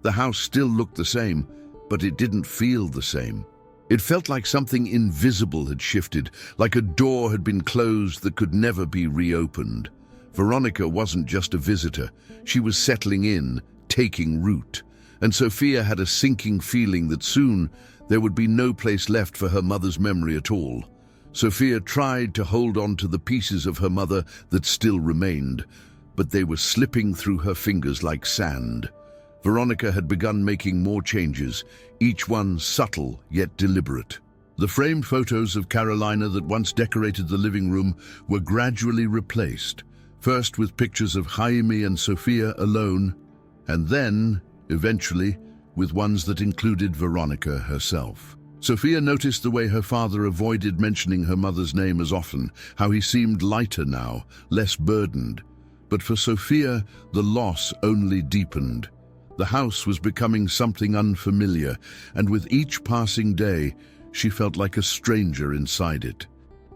The house still looked the same, but it didn't feel the same. It felt like something invisible had shifted, like a door had been closed that could never be reopened. Veronica wasn't just a visitor. She was settling in, taking root. And Sophia had a sinking feeling that soon there would be no place left for her mother's memory at all. Sophia tried to hold on to the pieces of her mother that still remained, but they were slipping through her fingers like sand. Veronica had begun making more changes, each one subtle yet deliberate. The framed photos of Carolina that once decorated the living room were gradually replaced, first with pictures of Jaime and Sophia alone, and then, eventually, with ones that included Veronica herself. Sophia noticed the way her father avoided mentioning her mother's name as often, how he seemed lighter now, less burdened. But for Sophia, the loss only deepened. The house was becoming something unfamiliar, and with each passing day, she felt like a stranger inside it.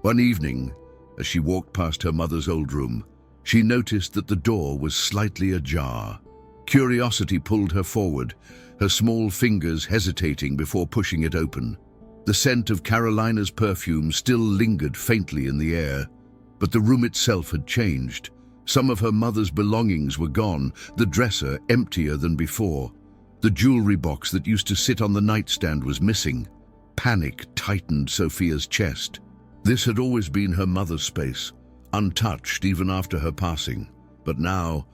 One evening, as she walked past her mother's old room, she noticed that the door was slightly ajar. Curiosity pulled her forward, her small fingers hesitating before pushing it open. The scent of Carolina's perfume still lingered faintly in the air, but the room itself had changed. Some of her mother's belongings were gone, the dresser emptier than before. The jewelry box that used to sit on the nightstand was missing. Panic tightened Sophia's chest. This had always been her mother's space, untouched even after her passing. But now,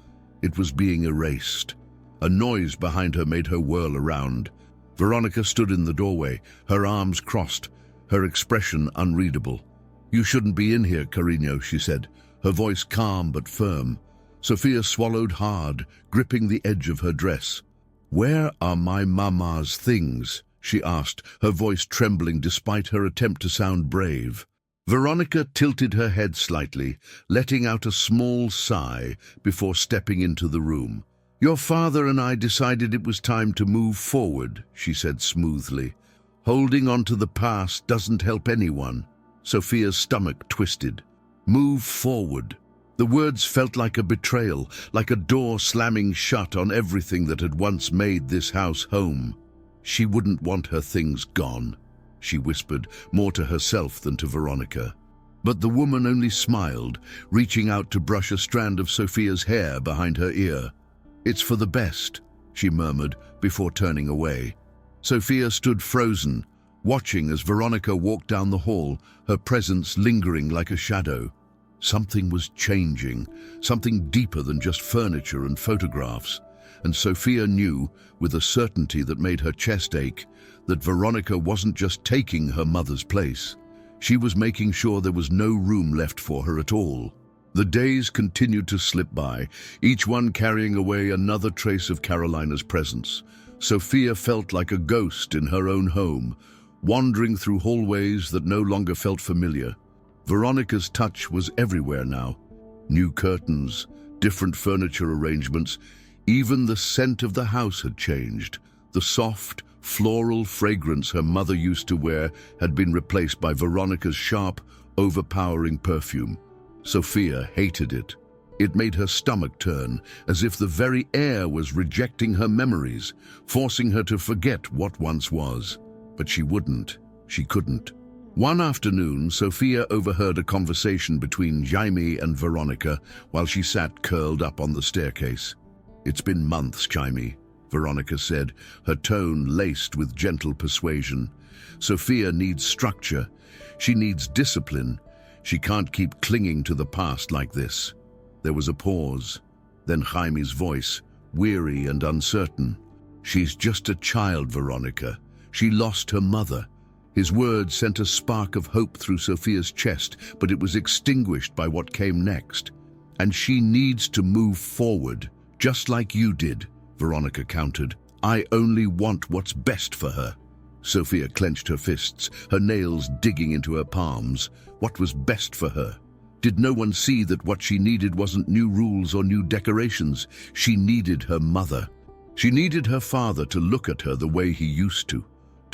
it was being erased. A noise behind her made her whirl around. Veronica stood in the doorway, her arms crossed, her expression unreadable. "You shouldn't be in here, Carino," she said, her voice calm but firm. Sophia swallowed hard, gripping the edge of her dress. "Where are my mama's things?" she asked, her voice trembling despite her attempt to sound brave. Veronica tilted her head slightly, letting out a small sigh before stepping into the room. "Your father and I decided it was time to move forward," she said smoothly. "Holding on to the past doesn't help anyone." Sophia's stomach twisted. Move forward. The words felt like a betrayal, like a door slamming shut on everything that had once made this house home. She wouldn't want her things gone, she whispered, more to herself than to Veronica. But the woman only smiled, reaching out to brush a strand of Sophia's hair behind her ear. "It's for the best," she murmured before turning away. Sophia stood frozen, watching as Veronica walked down the hall, her presence lingering like a shadow. Something was changing, something deeper than just furniture and photographs. And Sophia knew, with a certainty that made her chest ache, that Veronica wasn't just taking her mother's place. She was making sure there was no room left for her at all. The days continued to slip by, each one carrying away another trace of Carolina's presence. Sophia felt like a ghost in her own home, wandering through hallways that no longer felt familiar. Veronica's touch was everywhere now. New curtains, different furniture arrangements, even the scent of the house had changed. The soft, floral fragrance her mother used to wear had been replaced by Veronica's sharp, overpowering perfume. Sophia hated it. It made her stomach turn, as if the very air was rejecting her memories, forcing her to forget what once was. But she wouldn't. She couldn't. One afternoon, Sophia overheard a conversation between Jaime and Veronica while she sat curled up on the staircase. "It's been months, Jaime," Veronica said, her tone laced with gentle persuasion. "Sophia needs structure. She needs discipline. She can't keep clinging to the past like this." There was a pause. Then Jaime's voice, weary and uncertain. "She's just a child, Veronica. She lost her mother." His words sent a spark of hope through Sophia's chest, but it was extinguished by what came next. "And she needs to move forward, just like you did," Veronica countered. "I only want what's best for her." Sophia clenched her fists, her nails digging into her palms. What was best for her? Did no one see that what she needed wasn't new rules or new decorations? She needed her mother. She needed her father to look at her the way he used to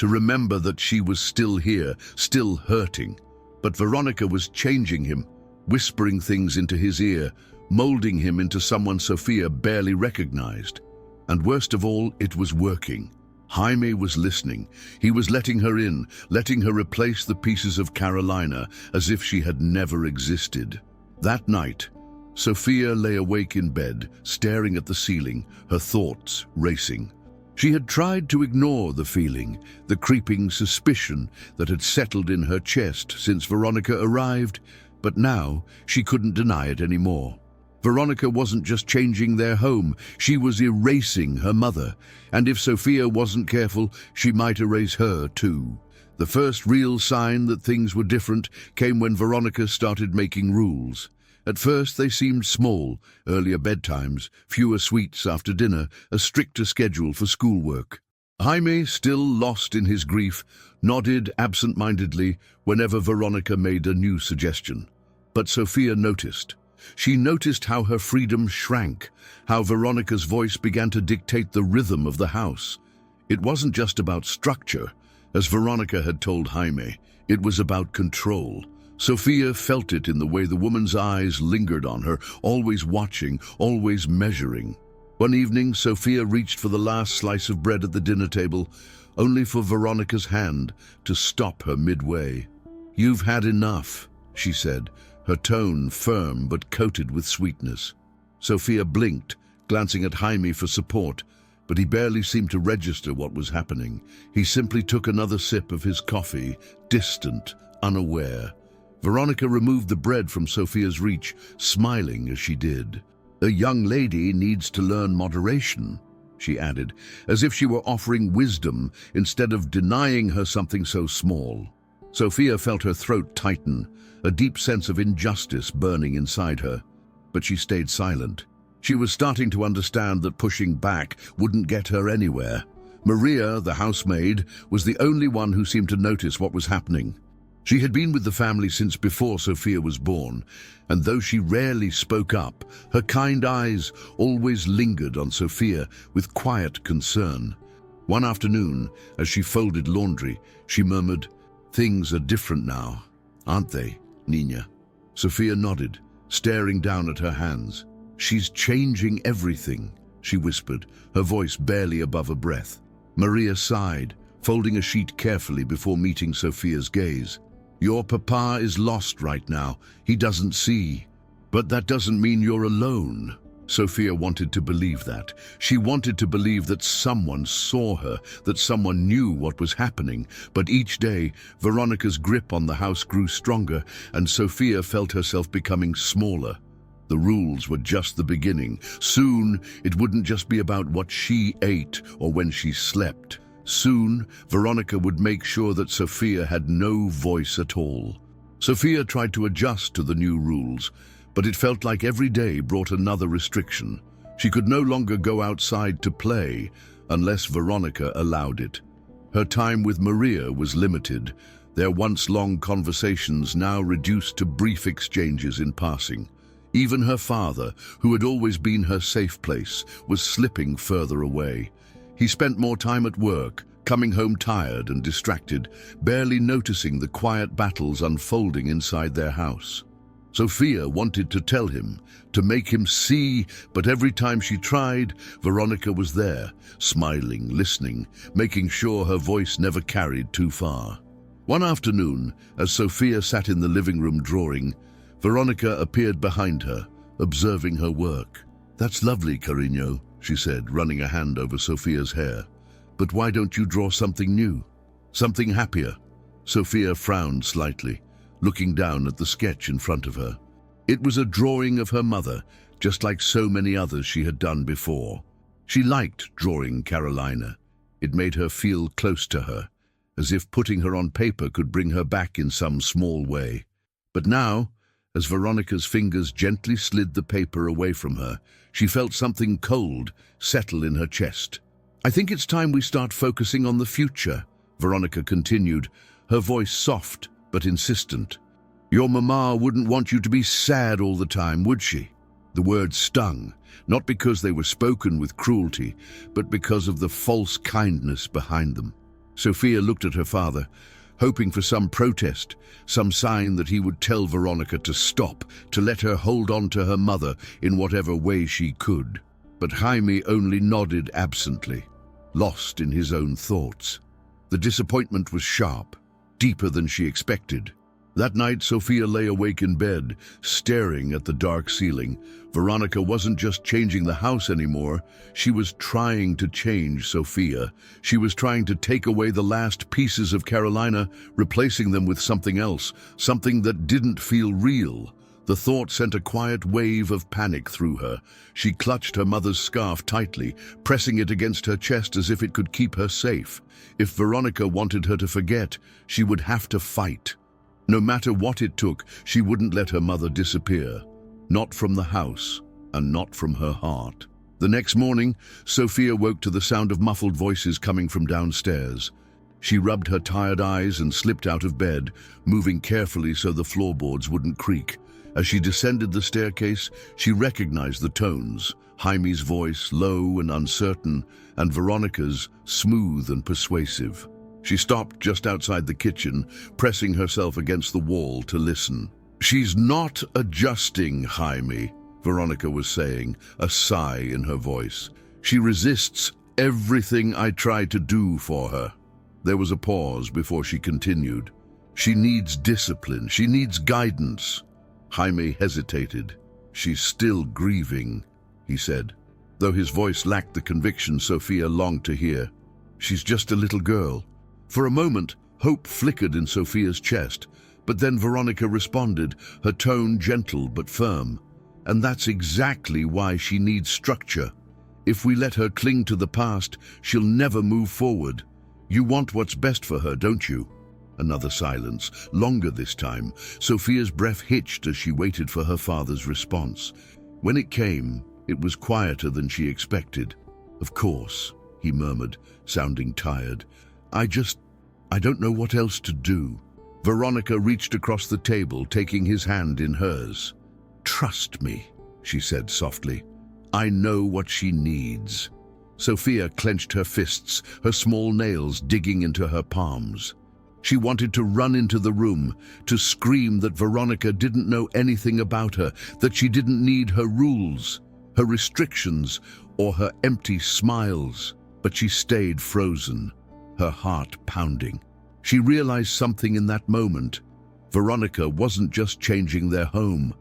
remember that she was still here, still hurting. But Veronica was changing him, whispering things into his ear, molding him into someone Sophia barely recognized. And worst of all, it was working. Jaime was listening. He was letting her in, letting her replace the pieces of Carolina as if she had never existed. That night, Sophia lay awake in bed, staring at the ceiling, her thoughts racing. She had tried to ignore the feeling, the creeping suspicion that had settled in her chest since Veronica arrived, but now she couldn't deny it anymore. Veronica wasn't just changing their home, she was erasing her mother, and if Sophia wasn't careful, she might erase her too. The first real sign that things were different came when Veronica started making rules. At first they seemed small: earlier bedtimes, fewer sweets after dinner, a stricter schedule for schoolwork. Jaime, still lost in his grief, nodded absent-mindedly whenever Veronica made a new suggestion. But Sophia noticed. She noticed how her freedom shrank, how Veronica's voice began to dictate the rhythm of the house. It wasn't just about structure, as Veronica had told Jaime. It was about control. Sophia felt it in the way the woman's eyes lingered on her, always watching, always measuring. One evening, Sophia reached for the last slice of bread at the dinner table, only for Veronica's hand to stop her midway. "You've had enough," she said, her tone firm but coated with sweetness. Sophia blinked, glancing at Jaime for support, but he barely seemed to register what was happening. He simply took another sip of his coffee, distant, unaware. Veronica removed the bread from Sophia's reach, smiling as she did. "A young lady needs to learn moderation," she added, as if she were offering wisdom instead of denying her something so small. Sophia felt her throat tighten, a deep sense of injustice burning inside her. But she stayed silent. She was starting to understand that pushing back wouldn't get her anywhere. Maria, the housemaid, was the only one who seemed to notice what was happening. She had been with the family since before Sophia was born, and though she rarely spoke up, her kind eyes always lingered on Sophia with quiet concern. One afternoon, as she folded laundry, she murmured, "Things are different now, aren't they, Nina?" Sophia nodded, staring down at her hands. "She's changing everything," she whispered, her voice barely above a breath. Maria sighed, folding a sheet carefully before meeting Sophia's gaze. "Your papa is lost right now. He doesn't see. But that doesn't mean you're alone." Sophia wanted to believe that. She wanted to believe that someone saw her, that someone knew what was happening. But each day, Veronica's grip on the house grew stronger, and Sophia felt herself becoming smaller. The rules were just the beginning. Soon, it wouldn't just be about what she ate or when she slept. Soon, Veronica would make sure that Sophia had no voice at all. Sophia tried to adjust to the new rules, but it felt like every day brought another restriction. She could no longer go outside to play unless Veronica allowed it. Her time with Maria was limited, their once-long conversations now reduced to brief exchanges in passing. Even her father, who had always been her safe place, was slipping further away. He spent more time at work, coming home tired and distracted, barely noticing the quiet battles unfolding inside their house. Sophia wanted to tell him, to make him see, but every time she tried, Veronica was there, smiling, listening, making sure her voice never carried too far. One afternoon, as Sophia sat in the living room drawing, Veronica appeared behind her, observing her work. "That's lovely, Carino," she said, running a hand over Sophia's hair. "But why don't you draw something new? Something happier?" Sophia frowned slightly, looking down at the sketch in front of her. It was a drawing of her mother, just like so many others she had done before. She liked drawing Carolina. It made her feel close to her, as if putting her on paper could bring her back in some small way. But now, as Veronica's fingers gently slid the paper away from her, she felt something cold settle in her chest. "I think it's time we start focusing on the future," Veronica continued, her voice soft but insistent. "Your mama wouldn't want you to be sad all the time, would she?" The words stung, not because they were spoken with cruelty, but because of the false kindness behind them. Sophia looked at her father, hoping for some protest, some sign that he would tell Veronica to stop, to let her hold on to her mother in whatever way she could. But Jaime only nodded absently, lost in his own thoughts. The disappointment was sharp, deeper than she expected. That night, Sophia lay awake in bed, staring at the dark ceiling. Veronica wasn't just changing the house anymore. She was trying to change Sophia. She was trying to take away the last pieces of Carolina, replacing them with something else, something that didn't feel real. The thought sent a quiet wave of panic through her. She clutched her mother's scarf tightly, pressing it against her chest as if it could keep her safe. If Veronica wanted her to forget, she would have to fight. No matter what it took, she wouldn't let her mother disappear. Not from the house, and not from her heart. The next morning, Sophia woke to the sound of muffled voices coming from downstairs. She rubbed her tired eyes and slipped out of bed, moving carefully so the floorboards wouldn't creak. As she descended the staircase, she recognized the tones, Jaime's voice, low and uncertain, and Veronica's, smooth and persuasive. She stopped just outside the kitchen, pressing herself against the wall to listen. "She's not adjusting, Jaime," Veronica was saying, a sigh in her voice. "She resists everything I try to do for her." There was a pause before she continued. "She needs discipline. She needs guidance." Jaime hesitated. "She's still grieving," he said, though his voice lacked the conviction Sophia longed to hear. "She's just a little girl." For a moment, hope flickered in Sophia's chest, but then Veronica responded, her tone gentle but firm. "And that's exactly why she needs structure. If we let her cling to the past, she'll never move forward. You want what's best for her, don't you?" Another silence, longer this time. Sophia's breath hitched as she waited for her father's response. When it came, it was quieter than she expected. "Of course," he murmured, sounding tired. I don't know what else to do." Veronica reached across the table, taking his hand in hers. "Trust me," she said softly. "I know what she needs." Sophia clenched her fists, her small nails digging into her palms. She wanted to run into the room, to scream that Veronica didn't know anything about her, that she didn't need her rules, her restrictions, or her empty smiles. But she stayed frozen, her heart pounding. She realized something in that moment. Veronica wasn't just changing their home.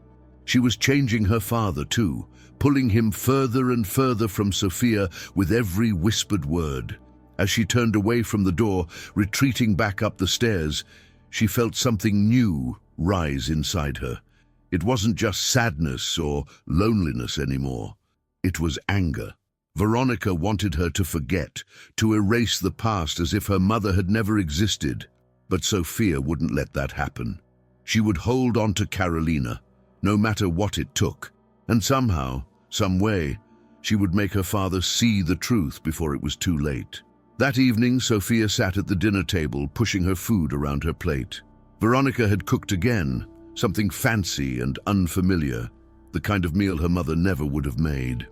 She was changing her father too, pulling him further and further from Sophia with every whispered word. As she turned away from the door, retreating back up the stairs, she felt something new rise inside her. It wasn't just sadness or loneliness anymore. It was anger. Veronica wanted her to forget, to erase the past as if her mother had never existed. But Sophia wouldn't let that happen. She would hold on to Carolina, no matter what it took. And somehow, some way, she would make her father see the truth before it was too late. That evening, Sophia sat at the dinner table, pushing her food around her plate. Veronica had cooked again, something fancy and unfamiliar, the kind of meal her mother never would have made.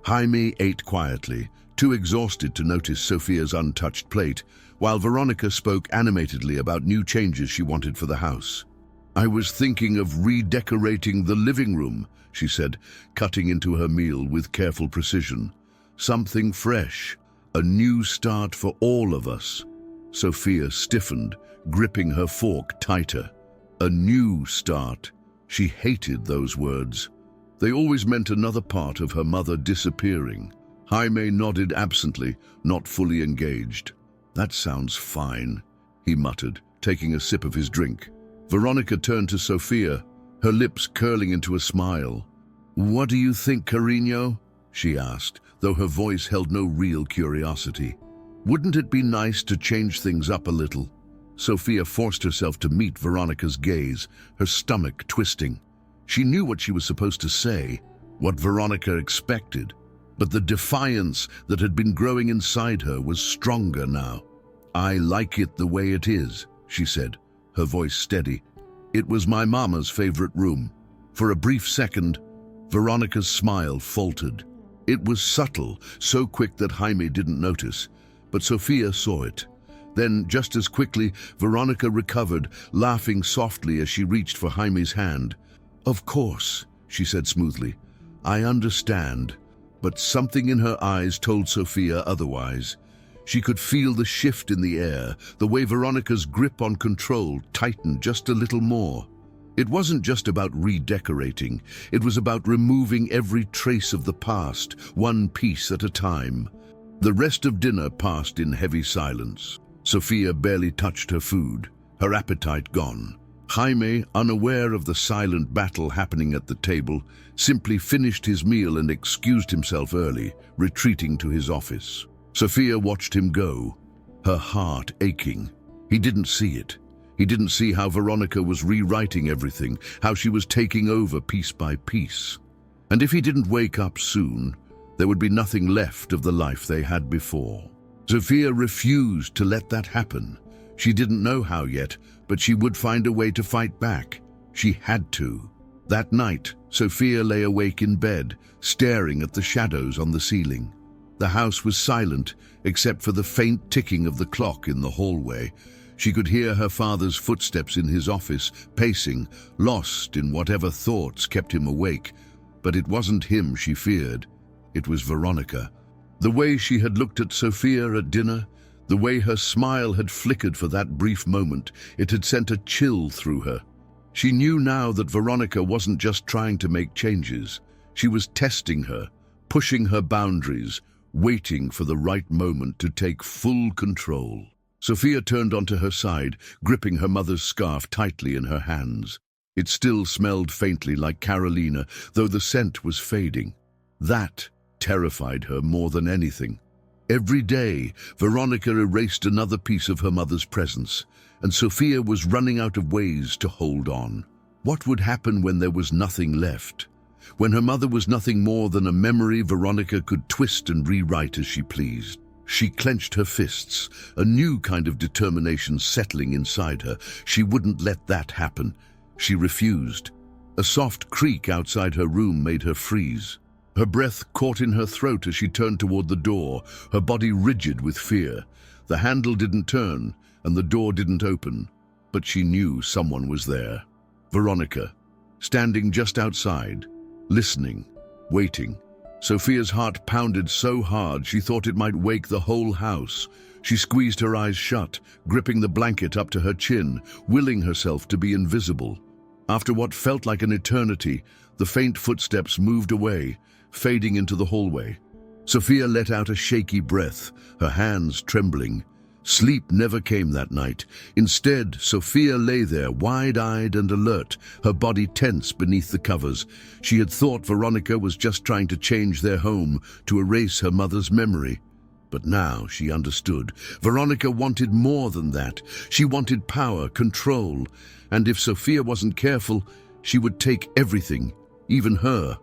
Jaime ate quietly, too exhausted to notice Sophia's untouched plate, while Veronica spoke animatedly about new changes she wanted for the house. "I was thinking of redecorating the living room," she said, cutting into her meal with careful precision. "Something fresh, a new start for all of us." Sophia stiffened, gripping her fork tighter. A new start. She hated those words. They always meant another part of her mother disappearing. Jaime nodded absently, not fully engaged. "That sounds fine," he muttered, taking a sip of his drink. Veronica turned to Sophia, her lips curling into a smile. "What do you think, Carino?" she asked, though her voice held no real curiosity. "Wouldn't it be nice to change things up a little?" Sophia forced herself to meet Veronica's gaze, her stomach twisting. She knew what she was supposed to say, what Veronica expected, but the defiance that had been growing inside her was stronger now. "I like it the way it is," she said, her voice steady. "It was my mama's favorite room." For a brief second, Veronica's smile faltered. It was subtle, so quick that Jaime didn't notice, but Sophia saw it. Then, just as quickly, Veronica recovered, laughing softly as she reached for Jaime's hand. "Of course," she said smoothly. "I understand." But something in her eyes told Sophia otherwise. She could feel the shift in the air, the way Veronica's grip on control tightened just a little more. It wasn't just about redecorating, it was about removing every trace of the past, one piece at a time. The rest of dinner passed in heavy silence. Sophia barely touched her food, her appetite gone. Jaime, unaware of the silent battle happening at the table, simply finished his meal and excused himself early, retreating to his office. Sophia watched him go, her heart aching. He didn't see it. He didn't see how Veronica was rewriting everything, how she was taking over piece by piece. And if he didn't wake up soon, there would be nothing left of the life they had before. Sophia refused to let that happen. She didn't know how yet, but she would find a way to fight back. She had to. That night, Sophia lay awake in bed, staring at the shadows on the ceiling. The house was silent, except for the faint ticking of the clock in the hallway. She could hear her father's footsteps in his office, pacing, lost in whatever thoughts kept him awake. But it wasn't him she feared. It was Veronica. The way she had looked at Sophia at dinner, the way her smile had flickered for that brief moment, it had sent a chill through her. She knew now that Veronica wasn't just trying to make changes. She was testing her, pushing her boundaries, waiting for the right moment to take full control. Sophia turned onto her side, gripping her mother's scarf tightly in her hands. It still smelled faintly like Carolina, though the scent was fading. That terrified her more than anything. Every day, Veronica erased another piece of her mother's presence, and Sophia was running out of ways to hold on. What would happen when there was nothing left? When her mother was nothing more than a memory Veronica could twist and rewrite as she pleased. She clenched her fists, a new kind of determination settling inside her. She wouldn't let that happen. She refused. A soft creak outside her room made her freeze. Her breath caught in her throat as she turned toward the door, her body rigid with fear. The handle didn't turn, and the door didn't open, but she knew someone was there. Veronica, standing just outside, listening, waiting. Sophia's heart pounded so hard she thought it might wake the whole house. She squeezed her eyes shut, gripping the blanket up to her chin, willing herself to be invisible. After what felt like an eternity, the faint footsteps moved away, fading into the hallway. Sophia let out a shaky breath, her hands trembling. Sleep never came that night. Instead, Sophia lay there, wide-eyed and alert, her body tense beneath the covers. She had thought Veronica was just trying to change their home, to erase her mother's memory. But now she understood. Veronica wanted more than that. She wanted power, control, and if Sophia wasn't careful, she would take everything, even her.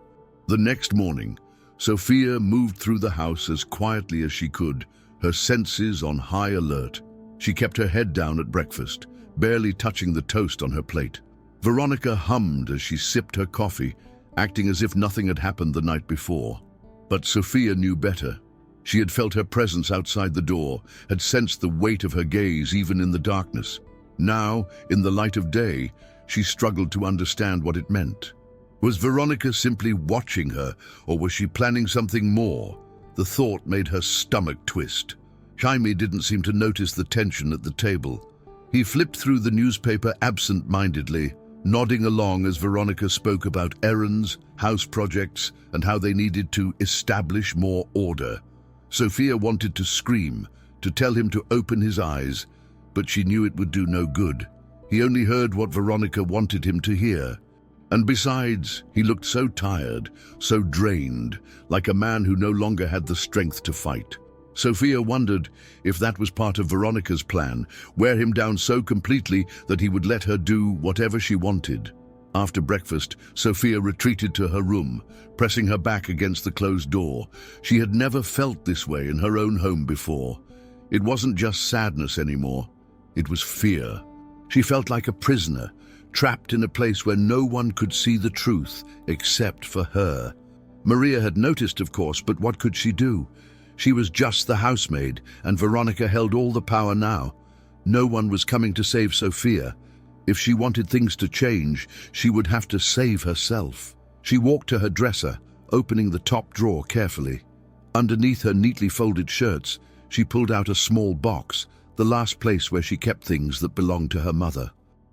The next morning, Sophia moved through the house as quietly as she could, her senses on high alert. She kept her head down at breakfast, barely touching the toast on her plate. Veronica hummed as she sipped her coffee, acting as if nothing had happened the night before. But Sophia knew better. She had felt her presence outside the door, had sensed the weight of her gaze even in the darkness. Now, in the light of day, she struggled to understand what it meant. Was Veronica simply watching her, or was she planning something more? The thought made her stomach twist. Jaime didn't seem to notice the tension at the table. He flipped through the newspaper absent-mindedly, nodding along as Veronica spoke about errands, house projects, and how they needed to establish more order. Sophia wanted to scream, to tell him to open his eyes, but she knew it would do no good. He only heard what Veronica wanted him to hear. And besides, he looked so tired, so drained, like a man who no longer had the strength to fight. Sophia wondered if that was part of Veronica's plan, wear him down so completely that he would let her do whatever she wanted. After breakfast, Sophia retreated to her room, pressing her back against the closed door. She had never felt this way in her own home before. It wasn't just sadness anymore. It was fear. She felt like a prisoner, trapped in a place where no one could see the truth except for her. Maria had noticed, of course, but what could she do? She was just the housemaid, and Veronica held all the power now. No one was coming to save Sophia. If she wanted things to change, she would have to save herself. She walked to her dresser, opening the top drawer carefully. Underneath her neatly folded shirts, she pulled out a small box, the last place where she kept things that belonged to her mother.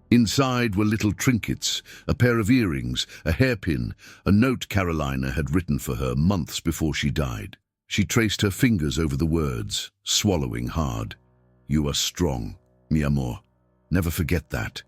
Inside were little trinkets, a pair of earrings, a hairpin, a note Carolina had written for her months before she died. She traced her fingers over the words, swallowing hard. "You are strong, mi amor. Never forget that."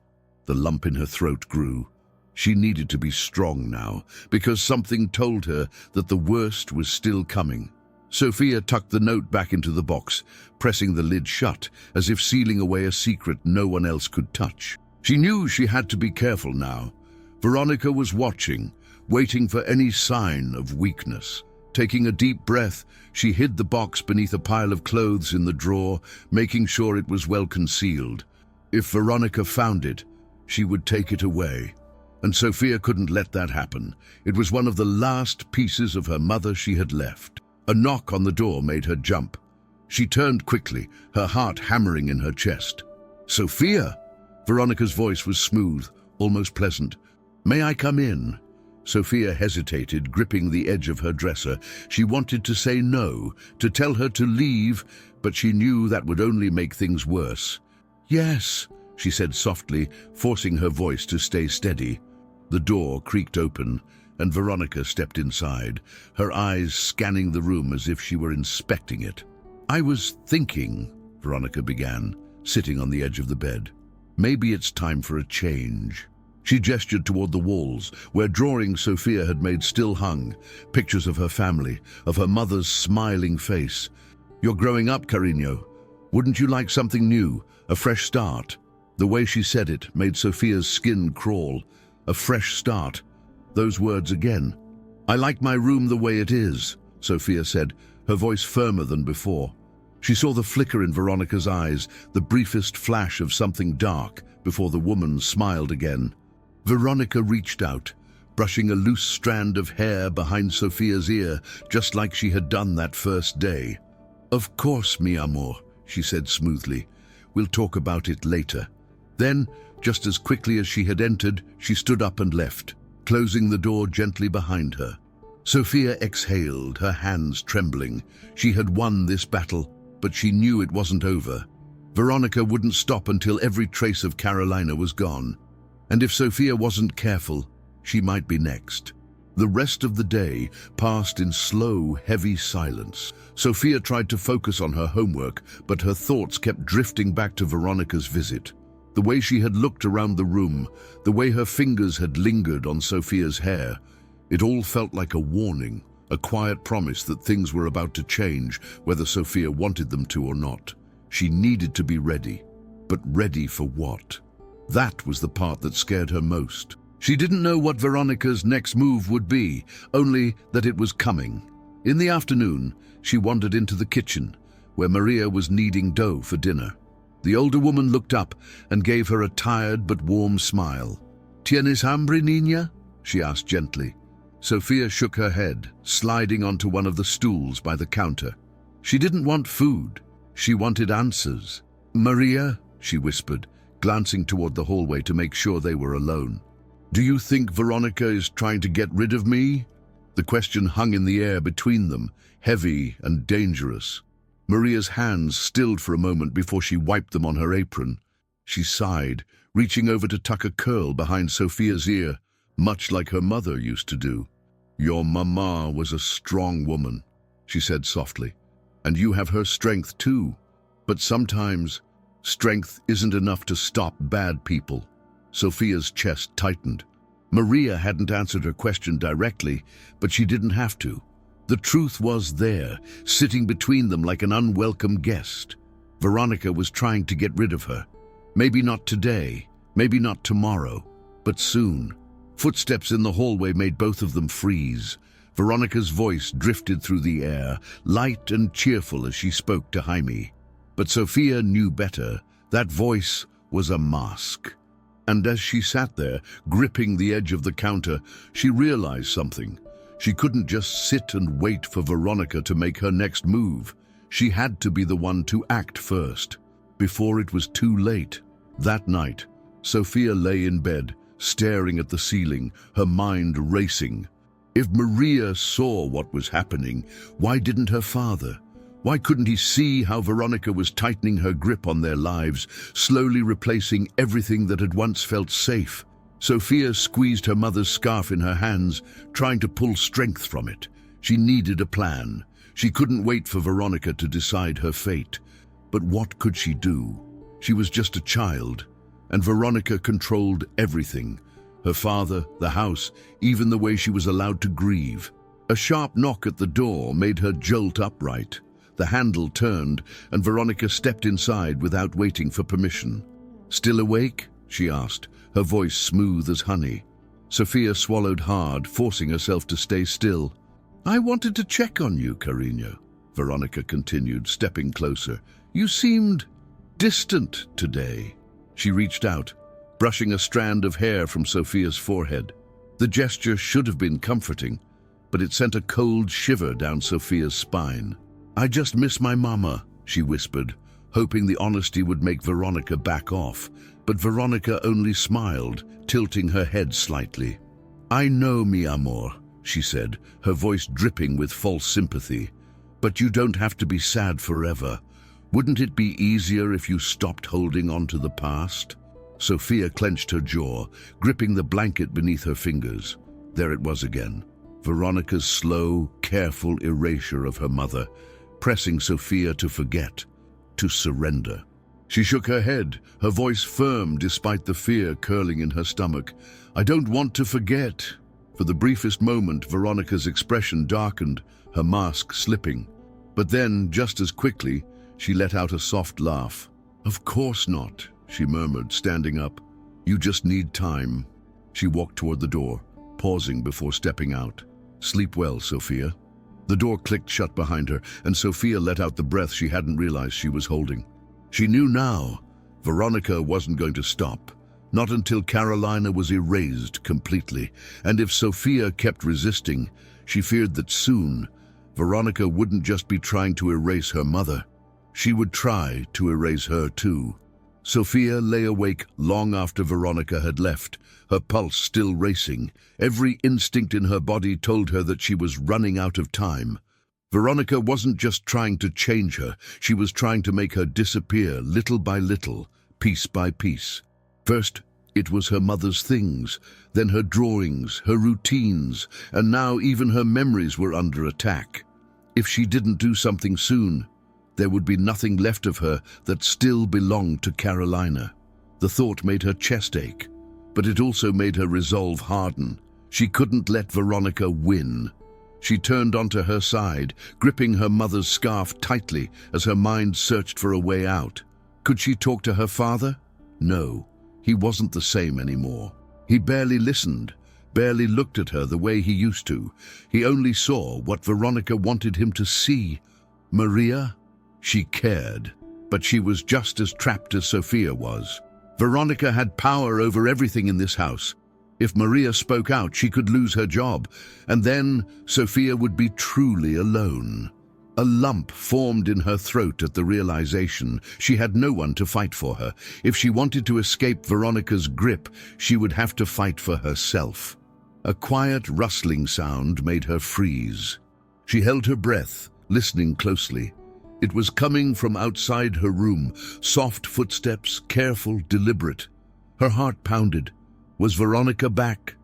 The lump in her throat grew. She needed to be strong now, because something told her that the worst was still coming. Sophia tucked the note back into the box, pressing the lid shut, as if sealing away a secret no one else could touch. She knew she had to be careful now. Veronica was watching, waiting for any sign of weakness. Taking a deep breath, she hid the box beneath a pile of clothes in the drawer, making sure it was well concealed. If Veronica found it, she would take it away. And Sophia couldn't let that happen. It was one of the last pieces of her mother she had left. A knock on the door made her jump. She turned quickly, her heart hammering in her chest. "Sophia!" Veronica's voice was smooth, almost pleasant. "May I come in?" Sophia hesitated, gripping the edge of her dresser. She wanted to say no, to tell her to leave, but she knew that would only make things worse. "Yes," she said softly, forcing her voice to stay steady. The door creaked open, and Veronica stepped inside, her eyes scanning the room as if she were inspecting it. "I was thinking," Veronica began, sitting on the edge of the bed. "Maybe it's time for a change." She gestured toward the walls, where drawings Sophia had made still hung, pictures of her family, of her mother's smiling face. "You're growing up, Carino. Wouldn't you like something new, a fresh start?" The way she said it made Sophia's skin crawl. A fresh start. Those words again. "I like my room the way it is," Sophia said, her voice firmer than before. She saw the flicker in Veronica's eyes, the briefest flash of something dark, before the woman smiled again. Veronica reached out, brushing a loose strand of hair behind Sophia's ear, just like she had done that first day. "Of course, mi amor," she said smoothly. "We'll talk about it later." Then, just as quickly as she had entered, she stood up and left, closing the door gently behind her. Sophia exhaled, her hands trembling. She had won this battle, but she knew it wasn't over. Veronica wouldn't stop until every trace of Carolina was gone. And if Sophia wasn't careful, she might be next. The rest of the day passed in slow, heavy silence. Sophia tried to focus on her homework, but her thoughts kept drifting back to Veronica's visit. The way she had looked around the room, the way her fingers had lingered on Sophia's hair, it all felt like a warning, a quiet promise that things were about to change, whether Sophia wanted them to or not. She needed to be ready. But ready for what? That was the part that scared her most. She didn't know what Veronica's next move would be, only that it was coming. In the afternoon, she wandered into the kitchen, where Maria was kneading dough for dinner. The older woman looked up and gave her a tired but warm smile. "Tienes hambre, niña?" she asked gently. Sophia shook her head, sliding onto one of the stools by the counter. She didn't want food. She wanted answers. "Maria," she whispered, glancing toward the hallway to make sure they were alone. "Do you think Veronica is trying to get rid of me?" The question hung in the air between them, heavy and dangerous. Maria's hands stilled for a moment before she wiped them on her apron. She sighed, reaching over to tuck a curl behind Sophia's ear, much like her mother used to do. "Your mama was a strong woman," she said softly, "and you have her strength too. But sometimes, strength isn't enough to stop bad people." Sophia's chest tightened. Maria hadn't answered her question directly, but she didn't have to. The truth was there, sitting between them like an unwelcome guest. Veronica was trying to get rid of her. Maybe not today, maybe not tomorrow, but soon. Footsteps in the hallway made both of them freeze. Veronica's voice drifted through the air, light and cheerful as she spoke to Jaime. But Sophia knew better. That voice was a mask. And as she sat there, gripping the edge of the counter, she realized something. She couldn't just sit and wait for Veronica to make her next move. She had to be the one to act first. before it was too late. That night, Sophia lay in bed, staring at the ceiling, her mind racing. If Maria saw what was happening, why didn't her father? Why couldn't he see how Veronica was tightening her grip on their lives, slowly replacing everything that had once felt safe? Sophia squeezed her mother's scarf in her hands, trying to pull strength from it. She needed a plan. She couldn't wait for Veronica to decide her fate. But what could she do? She was just a child, and Veronica controlled everything. Her father, the house, even the way she was allowed to grieve. A sharp knock at the door made her jolt upright. The handle turned, and Veronica stepped inside without waiting for permission. "Still awake?" she asked, her voice smooth as honey. Sophia swallowed hard, forcing herself to stay still. "I wanted to check on you, Carino," Veronica continued, stepping closer. "You seemed distant today." She reached out, brushing a strand of hair from Sophia's forehead. The gesture should have been comforting, but it sent a cold shiver down Sophia's spine. "I just miss my mama," she whispered, hoping the honesty would make Veronica back off. But Veronica only smiled, tilting her head slightly. "I know, mi amor," she said, her voice dripping with false sympathy. "But you don't have to be sad forever. Wouldn't it be easier if you stopped holding on to the past?" Sophia clenched her jaw, gripping the blanket beneath her fingers. There it was again, Veronica's slow, careful erasure of her mother, pressing Sophia to forget, to surrender. She shook her head, her voice firm despite the fear curling in her stomach. "I don't want to forget." For the briefest moment, Veronica's expression darkened, her mask slipping. But then, just as quickly, she let out a soft laugh. "Of course not," she murmured, standing up. "You just need time." She walked toward the door, pausing before stepping out. "Sleep well, Sophia." The door clicked shut behind her, and Sophia let out the breath she hadn't realized she was holding. She knew now Veronica wasn't going to stop, not until Carolina was erased completely. And if Sophia kept resisting, she feared that soon Veronica wouldn't just be trying to erase her mother. She would try to erase her too. Sophia lay awake long after Veronica had left, her pulse still racing. Every instinct in her body told her that she was running out of time. Veronica wasn't just trying to change her, she was trying to make her disappear little by little, piece by piece. First, it was her mother's things, then her drawings, her routines, and now even her memories were under attack. If she didn't do something soon, there would be nothing left of her that still belonged to Carolina. The thought made her chest ache, but it also made her resolve harden. She couldn't let Veronica win. She turned onto her side, gripping her mother's scarf tightly as her mind searched for a way out. Could she talk to her father? No, he wasn't the same anymore. He barely listened, barely looked at her the way he used to. He only saw what Veronica wanted him to see. Maria? She cared, but she was just as trapped as Sophia was. Veronica had power over everything in this house. If Maria spoke out, she could lose her job, and then Sophia would be truly alone. A lump formed in her throat at the realization she had no one to fight for her. If she wanted to escape Veronica's grip, she would have to fight for herself. A quiet rustling sound made her freeze. She held her breath, listening closely. It was coming from outside her room, soft footsteps, careful, deliberate. Her heart pounded. Was Veronica back?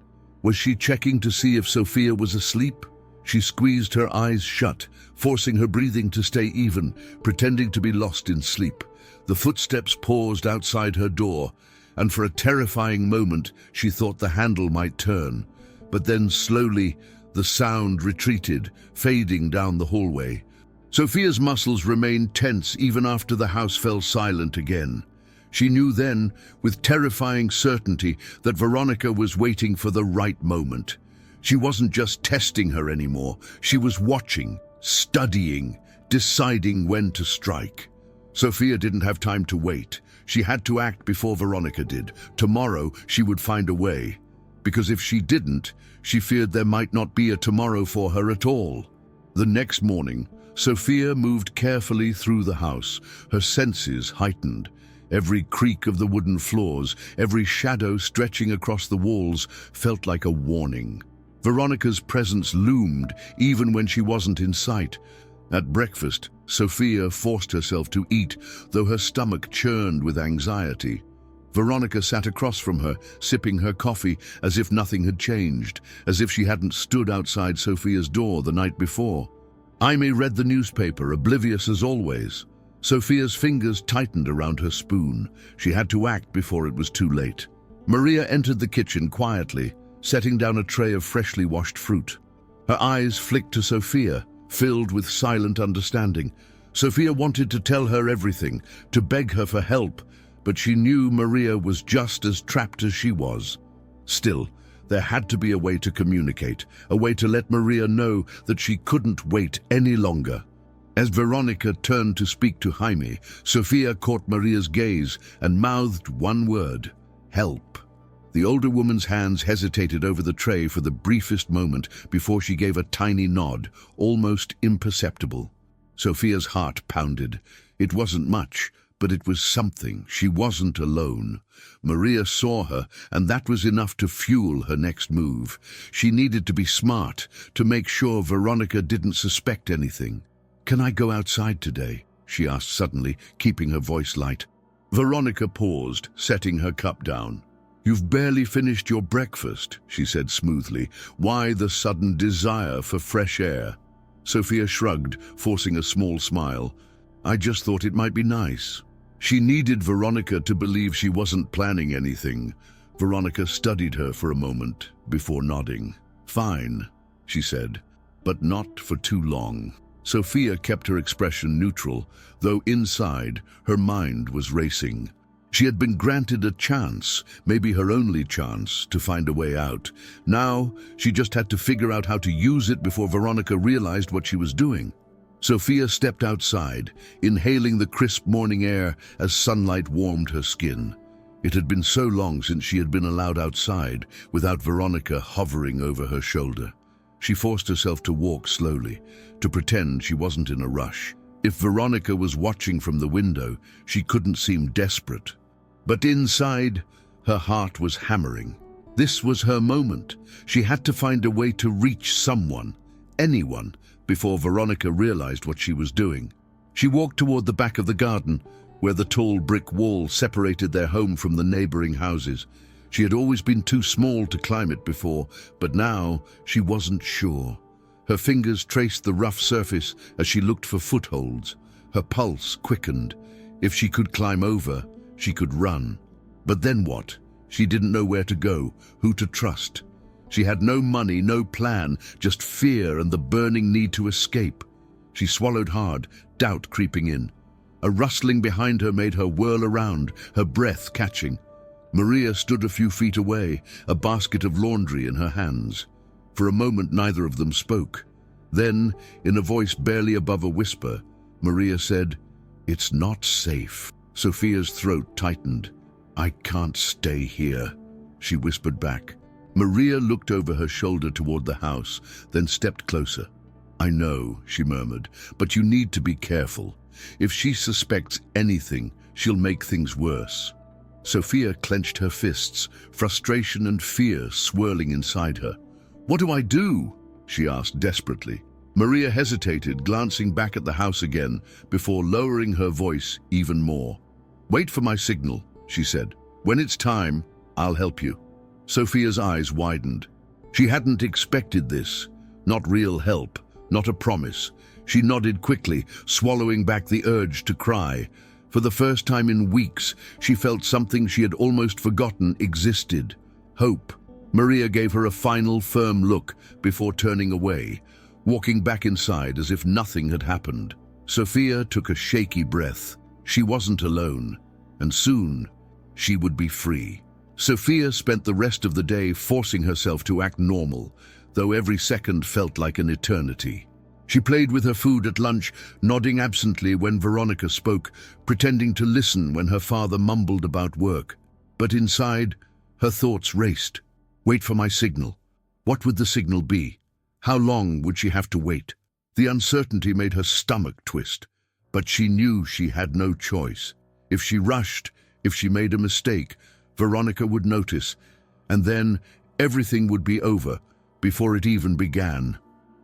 Was she checking to see if Sophia was asleep? She squeezed her eyes shut, forcing her breathing to stay even, pretending to be lost in sleep. The footsteps paused outside her door, and for a terrifying moment she thought the handle might turn. But then slowly the sound retreated, fading down the hallway. Sophia's muscles remained tense even after the house fell silent again. She knew then, with terrifying certainty, that Veronica was waiting for the right moment. She wasn't just testing her anymore. She was watching, studying, deciding when to strike. Sophia didn't have time to wait. She had to act before Veronica did. Tomorrow she would find a way. Because if she didn't, she feared there might not be a tomorrow for her at all. The next morning, Sophia moved carefully through the house, her senses heightened. Every creak of the wooden floors, every shadow stretching across the walls felt like a warning. Veronica's presence loomed even when she wasn't in sight. At breakfast, Sophia forced herself to eat, though her stomach churned with anxiety. Veronica sat across from her, sipping her coffee as if nothing had changed, as if she hadn't stood outside Sophia's door the night before. Jaime read the newspaper, oblivious as always. Sophia's fingers tightened around her spoon. She had to act before it was too late. Maria entered the kitchen quietly, setting down a tray of freshly washed fruit. Her eyes flicked to Sophia, filled with silent understanding. Sophia wanted to tell her everything, to beg her for help, but she knew Maria was just as trapped as she was. Still, there had to be a way to communicate, a way to let Maria know that she couldn't wait any longer. As Veronica turned to speak to Jaime, Sophia caught Maria's gaze and mouthed one word: help. The older woman's hands hesitated over the tray for the briefest moment before she gave a tiny nod, almost imperceptible. Sophia's heart pounded. It wasn't much, but it was something. She wasn't alone. Maria saw her, and that was enough to fuel her next move. She needed to be smart, to make sure Veronica didn't suspect anything. "Can I go outside today?" she asked suddenly, keeping her voice light. Veronica paused, setting her cup down. "You've barely finished your breakfast," she said smoothly. "Why the sudden desire for fresh air?" Sophia shrugged, forcing a small smile. "I just thought it might be nice." She needed Veronica to believe she wasn't planning anything. Veronica studied her for a moment before nodding. "Fine," she said, "but not for too long." Sophia kept her expression neutral, though inside her mind was racing. She had been granted a chance, maybe her only chance, to find a way out. Now, she just had to figure out how to use it before Veronica realized what she was doing. Sophia stepped outside, inhaling the crisp morning air as sunlight warmed her skin. It had been so long since she had been allowed outside, without Veronica hovering over her shoulder. She forced herself to walk slowly, to pretend she wasn't in a rush. If Veronica was watching from the window, she couldn't seem desperate. But inside, her heart was hammering. This was her moment. She had to find a way to reach someone, anyone, before Veronica realized what she was doing. She walked toward the back of the garden, where the tall brick wall separated their home from the neighboring houses. She had always been too small to climb it before, but now she wasn't sure. Her fingers traced the rough surface as she looked for footholds. Her pulse quickened. If she could climb over, she could run. But then what? She didn't know where to go, who to trust. She had no money, no plan, just fear and the burning need to escape. She swallowed hard, doubt creeping in. A rustling behind her made her whirl around, her breath catching. Maria stood a few feet away, a basket of laundry in her hands. For a moment, neither of them spoke. Then, in a voice barely above a whisper, Maria said, "It's not safe." Sophia's throat tightened. "I can't stay here," she whispered back. Maria looked over her shoulder toward the house, then stepped closer. "I know," she murmured, "but you need to be careful. If she suspects anything, she'll make things worse." Sophia clenched her fists, frustration and fear swirling inside her. "What do I do?" she asked desperately. Maria hesitated, glancing back at the house again, before lowering her voice even more. "Wait for my signal," she said. "When it's time, I'll help you." Sophia's eyes widened. She hadn't expected this. Not real help, not a promise. She nodded quickly, swallowing back the urge to cry. For the first time in weeks, she felt something she had almost forgotten existed. Hope. Maria gave her a final firm look before turning away, walking back inside as if nothing had happened. Sophia took a shaky breath. She wasn't alone, and soon she would be free. Sophia spent the rest of the day forcing herself to act normal, though every second felt like an eternity. She played with her food at lunch, nodding absently when Veronica spoke, pretending to listen when her father mumbled about work. But inside, her thoughts raced. Wait for my signal. What would the signal be? How long would she have to wait? The uncertainty made her stomach twist, but she knew she had no choice. If she rushed, if she made a mistake, Veronica would notice, and then everything would be over before it even began.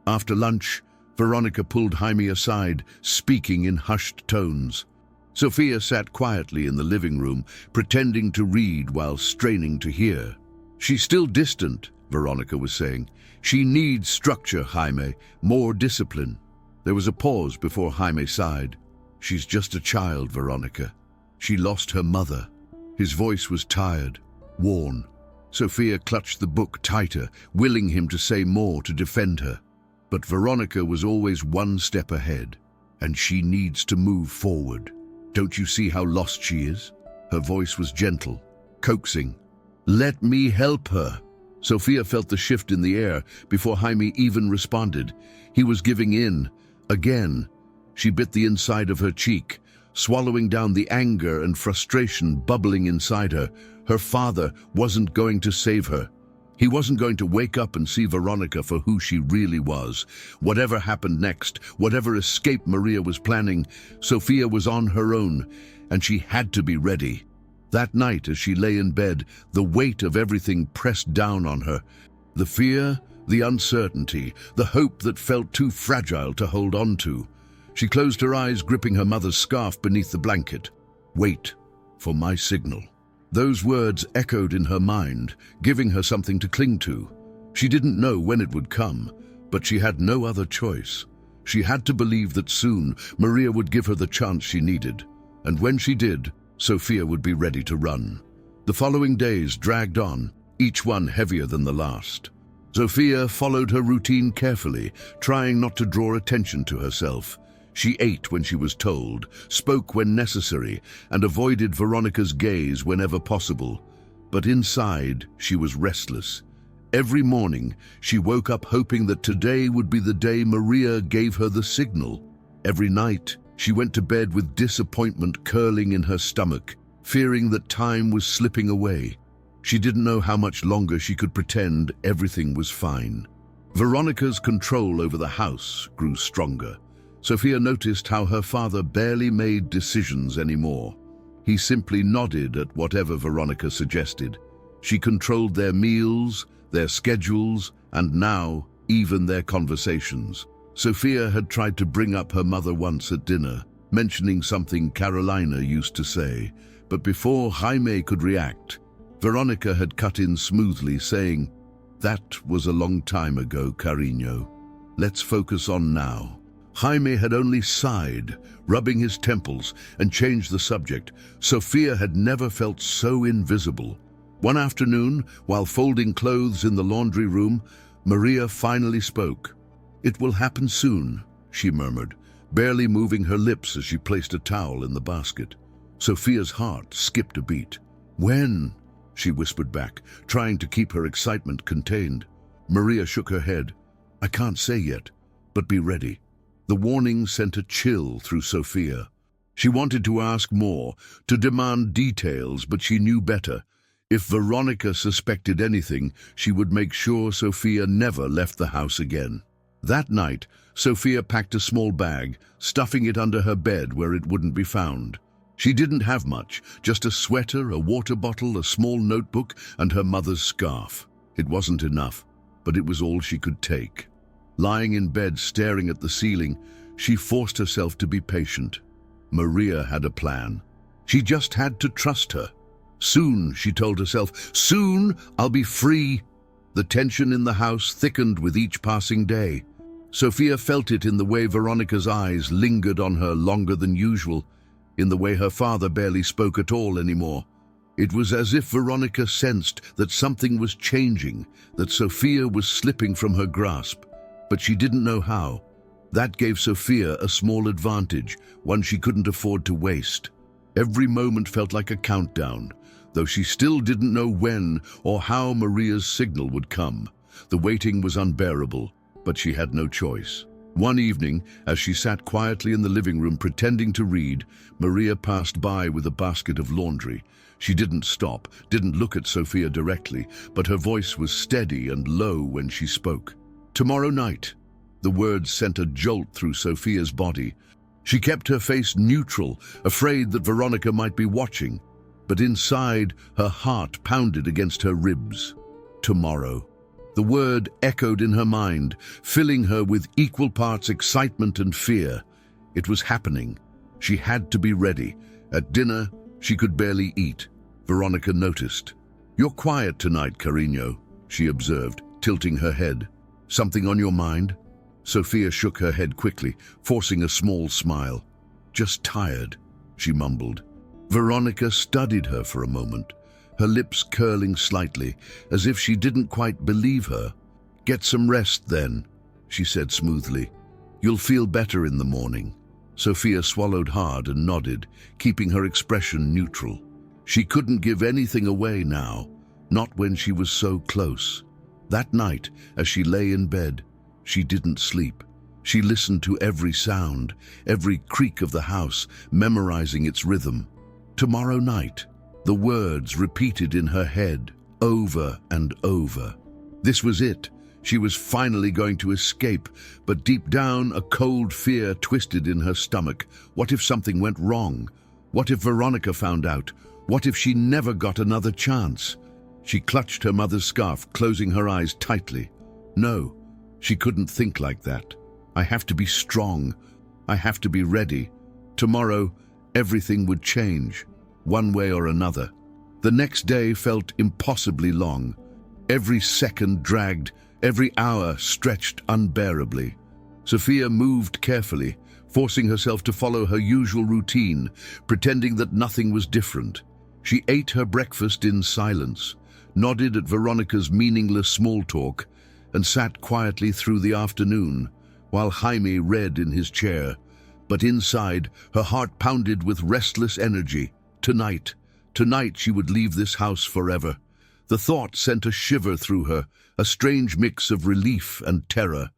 After lunch, Veronica pulled Jaime aside, speaking in hushed tones. Sophia sat quietly in the living room, pretending to read while straining to hear. "She's still distant," Veronica was saying. "She needs structure, Jaime, more discipline." There was a pause before Jaime sighed. "She's just a child, Veronica. She lost her mother." His voice was tired, worn. Sophia clutched the book tighter, willing him to say more to defend her. But Veronica was always one step ahead, and she needs to move forward. "Don't you see how lost she is?" Her voice was gentle, coaxing. "Let me help her." Sophia felt the shift in the air before Jaime even responded. He was giving in. Again, she bit the inside of her cheek, swallowing down the anger and frustration bubbling inside her. Her father wasn't going to save her. He wasn't going to wake up and see Veronica for who she really was. Whatever happened next, whatever escape Maria was planning, Sophia was on her own, and she had to be ready. That night, as she lay in bed, the weight of everything pressed down on her. The fear, the uncertainty, the hope that felt too fragile to hold on to. She closed her eyes, gripping her mother's scarf beneath the blanket. "Wait for my signal." Those words echoed in her mind, giving her something to cling to. She didn't know when it would come, but she had no other choice. She had to believe that soon Maria would give her the chance she needed. And when she did, Sophia would be ready to run. The following days dragged on, each one heavier than the last. Sophia followed her routine carefully, trying not to draw attention to herself. She ate when she was told, spoke when necessary, and avoided Veronica's gaze whenever possible. But inside, she was restless. Every morning, she woke up hoping that today would be the day Maria gave her the signal. Every night, she went to bed with disappointment curling in her stomach, fearing that time was slipping away. She didn't know how much longer she could pretend everything was fine. Veronica's control over the house grew stronger. Sophia noticed how her father barely made decisions anymore. He simply nodded at whatever Veronica suggested. She controlled their meals, their schedules, and now even their conversations. Sophia had tried to bring up her mother once at dinner, mentioning something Carolina used to say, but before Jaime could react, Veronica had cut in smoothly, saying, "That was a long time ago, Cariño. Let's focus on now." Jaime had only sighed, rubbing his temples, and changed the subject. Sophia had never felt so invisible. One afternoon, while folding clothes in the laundry room, Maria finally spoke. "It will happen soon," she murmured, barely moving her lips as she placed a towel in the basket. Sophia's heart skipped a beat. "When?" she whispered back, trying to keep her excitement contained. Maria shook her head. "I can't say yet, but be ready." The warning sent a chill through Sophia. She wanted to ask more, to demand details, but she knew better. If Veronica suspected anything, she would make sure Sophia never left the house again. That night, Sophia packed a small bag, stuffing it under her bed where it wouldn't be found. She didn't have much, just a sweater, a water bottle, a small notebook, and her mother's scarf. It wasn't enough, but it was all she could take. Lying in bed, staring at the ceiling, she forced herself to be patient. Maria had a plan. She just had to trust her. Soon, she told herself, soon I'll be free. The tension in the house thickened with each passing day. Sophia felt it in the way Veronica's eyes lingered on her longer than usual, in the way her father barely spoke at all anymore. It was as if Veronica sensed that something was changing, that Sophia was slipping from her grasp. But she didn't know how. That gave Sophia a small advantage, one she couldn't afford to waste. Every moment felt like a countdown, though she still didn't know when or how Maria's signal would come. The waiting was unbearable, but she had no choice. One evening, as she sat quietly in the living room pretending to read, Maria passed by with a basket of laundry. She didn't stop, didn't look at Sophia directly, but her voice was steady and low when she spoke. "Tomorrow night." The words sent a jolt through Sophia's body. She kept her face neutral, afraid that Veronica might be watching, but inside her heart pounded against her ribs. Tomorrow. The word echoed in her mind, filling her with equal parts excitement and fear. It was happening. She had to be ready. At dinner, she could barely eat. Veronica noticed. "You're quiet tonight, Carino," she observed, tilting her head. "Something on your mind?" Sophia shook her head quickly, forcing a small smile. "Just tired," she mumbled. Veronica studied her for a moment, her lips curling slightly, as if she didn't quite believe her. "Get some rest, then," she said smoothly. "You'll feel better in the morning." Sophia swallowed hard and nodded, keeping her expression neutral. She couldn't give anything away now, not when she was so close. That night, as she lay in bed, she didn't sleep. She listened to every sound, every creak of the house, memorizing its rhythm. Tomorrow night, the words repeated in her head, over and over. This was it. She was finally going to escape, but deep down, a cold fear twisted in her stomach. What if something went wrong? What if Veronica found out? What if she never got another chance? She clutched her mother's scarf, closing her eyes tightly. No, she couldn't think like that. I have to be strong. I have to be ready. Tomorrow, everything would change, one way or another. The next day felt impossibly long. Every second dragged, every hour stretched unbearably. Sophia moved carefully, forcing herself to follow her usual routine, pretending that nothing was different. She ate her breakfast in silence, nodded at Veronica's meaningless small talk, and sat quietly through the afternoon, while Jaime read in his chair. But inside, her heart pounded with restless energy. Tonight she would leave this house forever. The thought sent a shiver through her, a strange mix of relief and terror.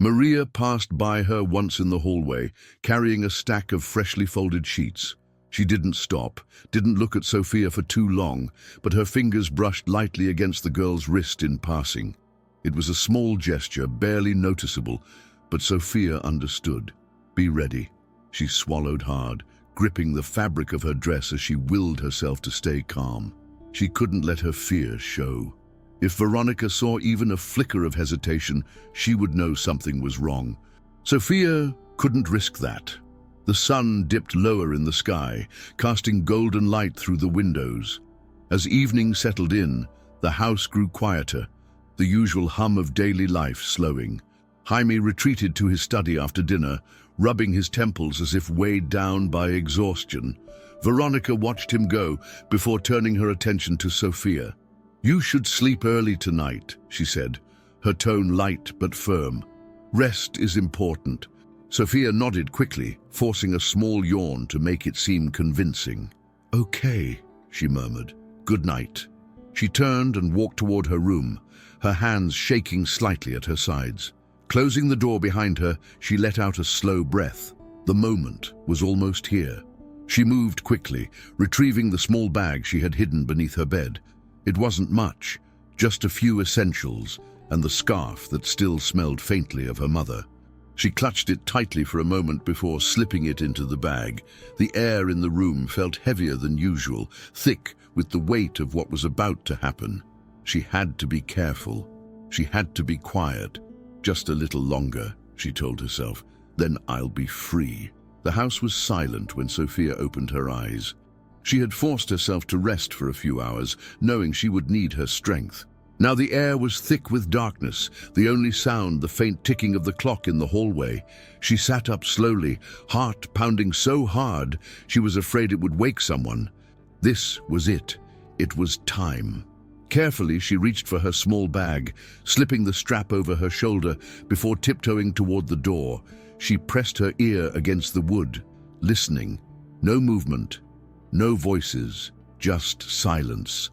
Maria passed by her once in the hallway, carrying a stack of freshly folded sheets. She didn't stop, didn't look at Sophia for too long, but her fingers brushed lightly against the girl's wrist in passing. It was a small gesture, barely noticeable, but Sophia understood. "Be ready." She swallowed hard, gripping the fabric of her dress as she willed herself to stay calm. She couldn't let her fear show. If Veronica saw even a flicker of hesitation, she would know something was wrong. Sophia couldn't risk that. The sun dipped lower in the sky, casting golden light through the windows. As evening settled in, the house grew quieter, the usual hum of daily life slowing. Jaime retreated to his study after dinner, rubbing his temples as if weighed down by exhaustion. Veronica watched him go before turning her attention to Sophia. "You should sleep early tonight," she said, her tone light but firm. "Rest is important." Sophia nodded quickly, forcing a small yawn to make it seem convincing. "Okay," she murmured. "Good night." She turned and walked toward her room, her hands shaking slightly at her sides. Closing the door behind her, she let out a slow breath. The moment was almost here. She moved quickly, retrieving the small bag she had hidden beneath her bed. It wasn't much, just a few essentials, and the scarf that still smelled faintly of her mother. She clutched it tightly for a moment before slipping it into the bag. The air in the room felt heavier than usual, thick with the weight of what was about to happen. She had to be careful. She had to be quiet. "Just a little longer," she told herself. "Then I'll be free." The house was silent when Sophia opened her eyes. She had forced herself to rest for a few hours, knowing she would need her strength. Now the air was thick with darkness, the only sound the faint ticking of the clock in the hallway. She sat up slowly, heart pounding so hard she was afraid it would wake someone. This was it. It was time. Carefully, she reached for her small bag, slipping the strap over her shoulder before tiptoeing toward the door. She pressed her ear against the wood, listening. No movement, no voices, just silence.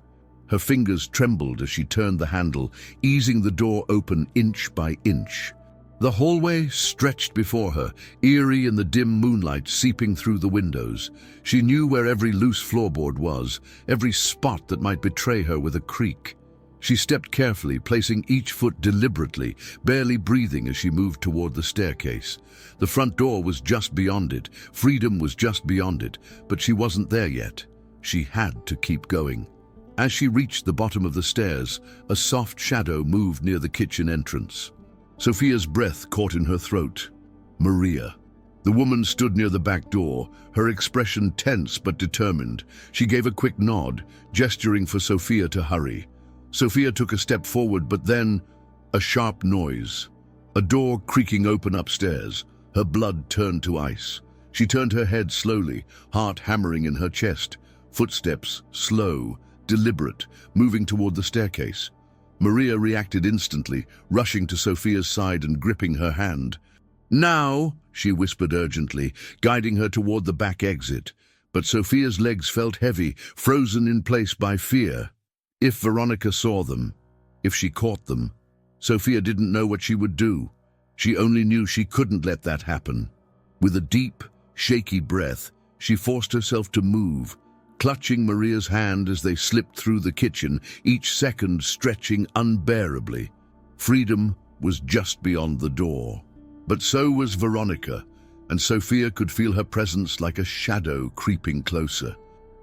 Her fingers trembled as she turned the handle, easing the door open inch by inch. The hallway stretched before her, eerie in the dim moonlight seeping through the windows. She knew where every loose floorboard was, every spot that might betray her with a creak. She stepped carefully, placing each foot deliberately, barely breathing as she moved toward the staircase. The front door was just beyond it. Freedom was just beyond it, but she wasn't there yet. She had to keep going. As she reached the bottom of the stairs, a soft shadow moved near the kitchen entrance. Sophia's breath caught in her throat. Maria. The woman stood near the back door, her expression tense but determined. She gave a quick nod, gesturing for Sophia to hurry. Sophia took a step forward, but then a sharp noise. A door creaking open upstairs. Her blood turned to ice. She turned her head slowly, heart hammering in her chest. Footsteps, slow, deliberate, moving toward the staircase. Maria reacted instantly, rushing to Sophia's side and gripping her hand. "Now," she whispered urgently, guiding her toward the back exit. But Sophia's legs felt heavy, frozen in place by fear. If Veronica saw them, if she caught them, Sophia didn't know what she would do. She only knew she couldn't let that happen. With a deep, shaky breath, she forced herself to move, clutching Maria's hand as they slipped through the kitchen, each second stretching unbearably. Freedom was just beyond the door. But so was Veronica, and Sophia could feel her presence like a shadow creeping closer.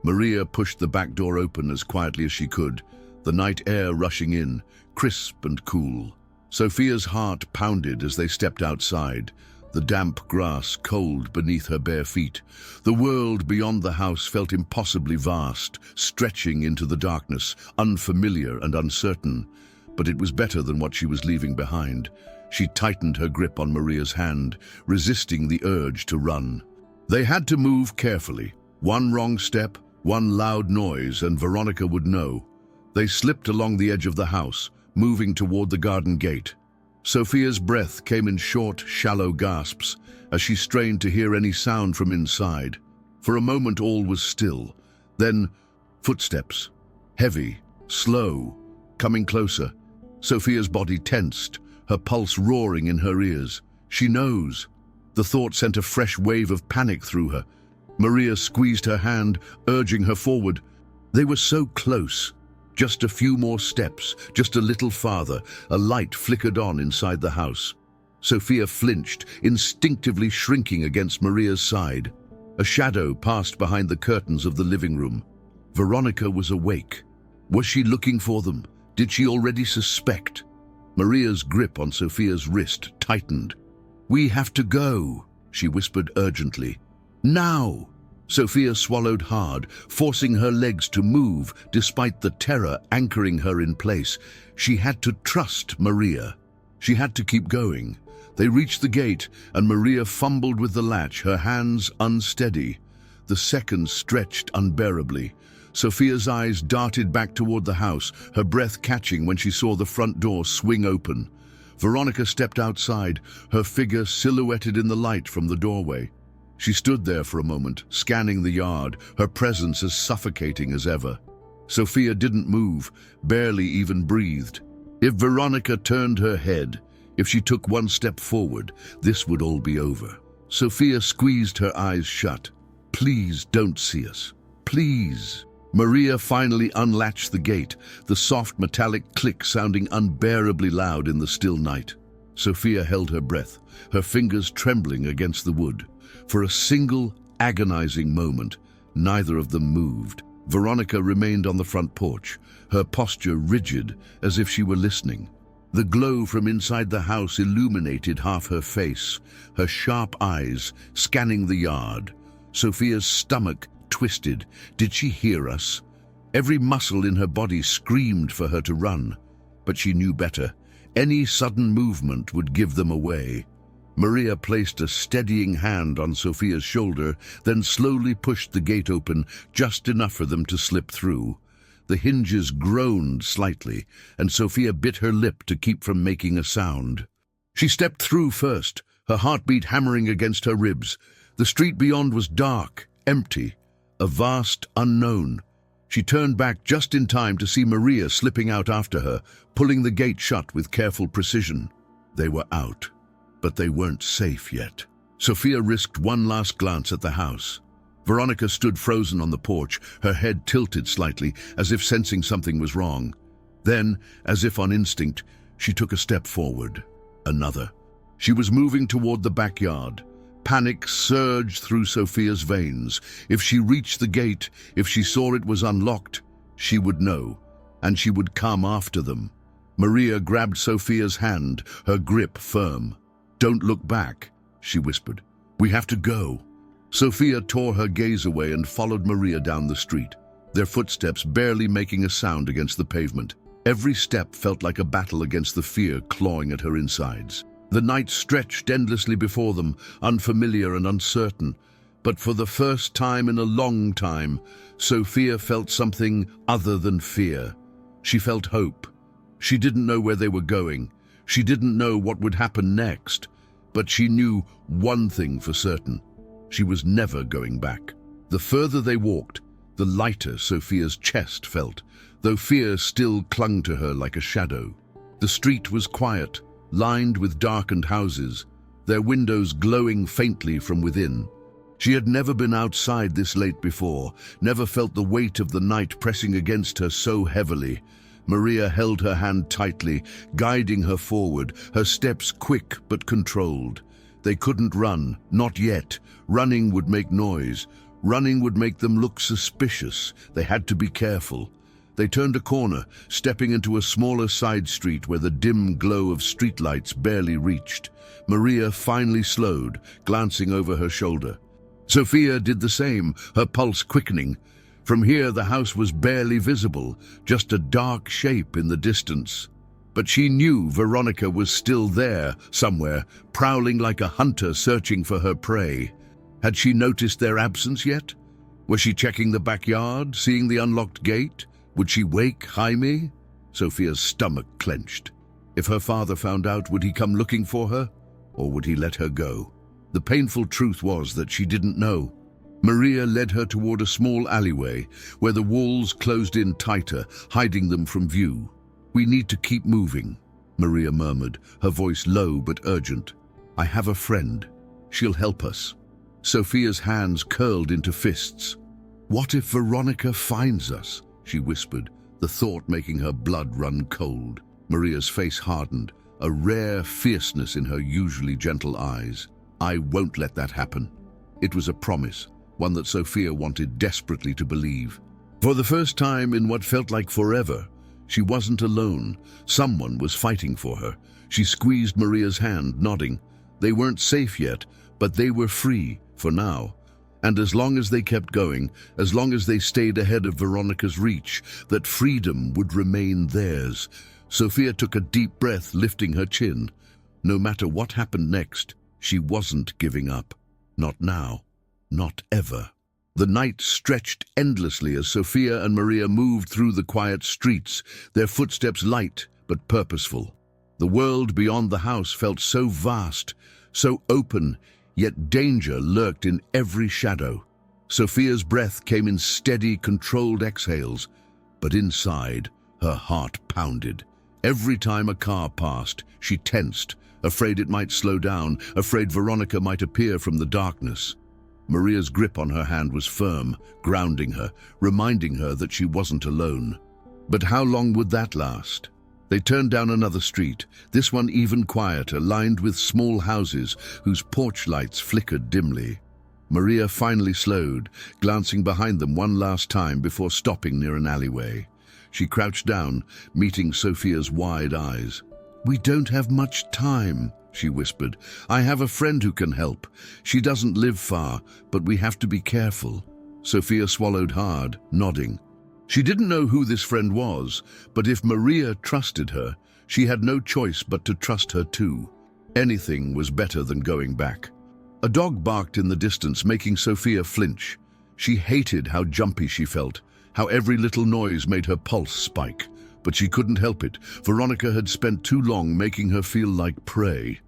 Maria pushed the back door open as quietly as she could, the night air rushing in, crisp and cool. Sophia's heart pounded as they stepped outside, the damp grass cold beneath her bare feet. The world beyond the house felt impossibly vast, stretching into the darkness, unfamiliar and uncertain. But it was better than what she was leaving behind. She tightened her grip on Maria's hand, resisting the urge to run. They had to move carefully. One wrong step, one loud noise, and Veronica would know. They slipped along the edge of the house, moving toward the garden gate. Sophia's breath came in short, shallow gasps as she strained to hear any sound from inside. For a moment all was still. Then, footsteps. Heavy, slow, coming closer. Sophia's body tensed, her pulse roaring in her ears. She knows. The thought sent a fresh wave of panic through her. Maria squeezed her hand, urging her forward. They were so close. Just a few more steps, just a little farther. A light flickered on inside the house. Sophia flinched, instinctively shrinking against Maria's side. A shadow passed behind the curtains of the living room. Veronica was awake. Was she looking for them? Did she already suspect? Maria's grip on Sophia's wrist tightened. "We have to go," she whispered urgently. "Now!" Sophia swallowed hard, forcing her legs to move despite the terror anchoring her in place. She had to trust Maria. She had to keep going. They reached the gate, and Maria fumbled with the latch, her hands unsteady. The seconds stretched unbearably. Sophia's eyes darted back toward the house, her breath catching when she saw the front door swing open. Veronica stepped outside, her figure silhouetted in the light from the doorway. She stood there for a moment, scanning the yard, her presence as suffocating as ever. Sophia didn't move, barely even breathed. If Veronica turned her head, if she took one step forward, this would all be over. Sophia squeezed her eyes shut. "Please don't see us. Please." Maria finally unlatched the gate, the soft metallic click sounding unbearably loud in the still night. Sophia held her breath, her fingers trembling against the wood. For a single, agonizing moment, neither of them moved. Veronica remained on the front porch, her posture rigid as if she were listening. The glow from inside the house illuminated half her face, her sharp eyes scanning the yard. Sophia's stomach twisted. Did she hear us? Every muscle in her body screamed for her to run, but she knew better. Any sudden movement would give them away. Maria placed a steadying hand on Sophia's shoulder, then slowly pushed the gate open, just enough for them to slip through. The hinges groaned slightly, and Sophia bit her lip to keep from making a sound. She stepped through first, her heartbeat hammering against her ribs. The street beyond was dark, empty, a vast unknown. She turned back just in time to see Maria slipping out after her, pulling the gate shut with careful precision. They were out, but they weren't safe yet. Sophia risked one last glance at the house. Veronica stood frozen on the porch, her head tilted slightly, as if sensing something was wrong. Then, as if on instinct, she took a step forward. Another. She was moving toward the backyard. Panic surged through Sophia's veins. If she reached the gate, if she saw it was unlocked, she would know, and she would come after them. Maria grabbed Sophia's hand, her grip firm. "Don't look back," she whispered. "We have to go." Sophia tore her gaze away and followed Maria down the street, their footsteps barely making a sound against the pavement. Every step felt like a battle against the fear clawing at her insides. The night stretched endlessly before them, unfamiliar and uncertain. But for the first time in a long time, Sophia felt something other than fear. She felt hope. She didn't know where they were going. She didn't know what would happen next. But she knew one thing for certain. She was never going back. The further they walked, the lighter Sophia's chest felt, though fear still clung to her like a shadow. The street was quiet, lined with darkened houses, their windows glowing faintly from within. She had never been outside this late before, never felt the weight of the night pressing against her so heavily. Maria held her hand tightly, guiding her forward, her steps quick but controlled. They couldn't run, not yet. Running would make noise. Running would make them look suspicious. They had to be careful. They turned a corner, stepping into a smaller side street where the dim glow of streetlights barely reached. Maria finally slowed, glancing over her shoulder. Sophia did the same, her pulse quickening. From here the house was barely visible, just a dark shape in the distance. But she knew Veronica was still there, somewhere, prowling like a hunter searching for her prey. Had she noticed their absence yet? Was she checking the backyard, seeing the unlocked gate? Would she wake Jaime? Sophia's stomach clenched. If her father found out, would he come looking for her? Or would he let her go? The painful truth was that she didn't know. Maria led her toward a small alleyway where the walls closed in tighter, hiding them from view. "We need to keep moving," Maria murmured, her voice low but urgent. "I have a friend. She'll help us." Sophia's hands curled into fists. "What if Veronica finds us?" she whispered, the thought making her blood run cold. Maria's face hardened, a rare fierceness in her usually gentle eyes. "I won't let that happen." It was a promise, one that Sophia wanted desperately to believe. For the first time in what felt like forever, she wasn't alone. Someone was fighting for her. She squeezed Maria's hand, nodding. They weren't safe yet, but they were free, for now. And as long as they kept going, as long as they stayed ahead of Veronica's reach, that freedom would remain theirs. Sophia took a deep breath, lifting her chin. No matter what happened next, she wasn't giving up. Not now. Not ever. The night stretched endlessly as Sophia and Maria moved through the quiet streets, their footsteps light but purposeful. The world beyond the house felt so vast, so open, yet danger lurked in every shadow. Sophia's breath came in steady, controlled exhales, but inside, her heart pounded. Every time a car passed, she tensed, afraid it might slow down, afraid Veronica might appear from the darkness. Maria's grip on her hand was firm, grounding her, reminding her that she wasn't alone. But how long would that last? They turned down another street, this one even quieter, lined with small houses whose porch lights flickered dimly. Maria finally slowed, glancing behind them one last time before stopping near an alleyway. She crouched down, meeting Sophia's wide eyes. "We don't have much time," she whispered. "I have a friend who can help. She doesn't live far, but we have to be careful." Sophia swallowed hard, nodding. She didn't know who this friend was, but if Maria trusted her, she had no choice but to trust her too. Anything was better than going back. A dog barked in the distance, making Sophia flinch. She hated how jumpy she felt, how every little noise made her pulse spike. But she couldn't help it. Veronica had spent too long making her feel like prey.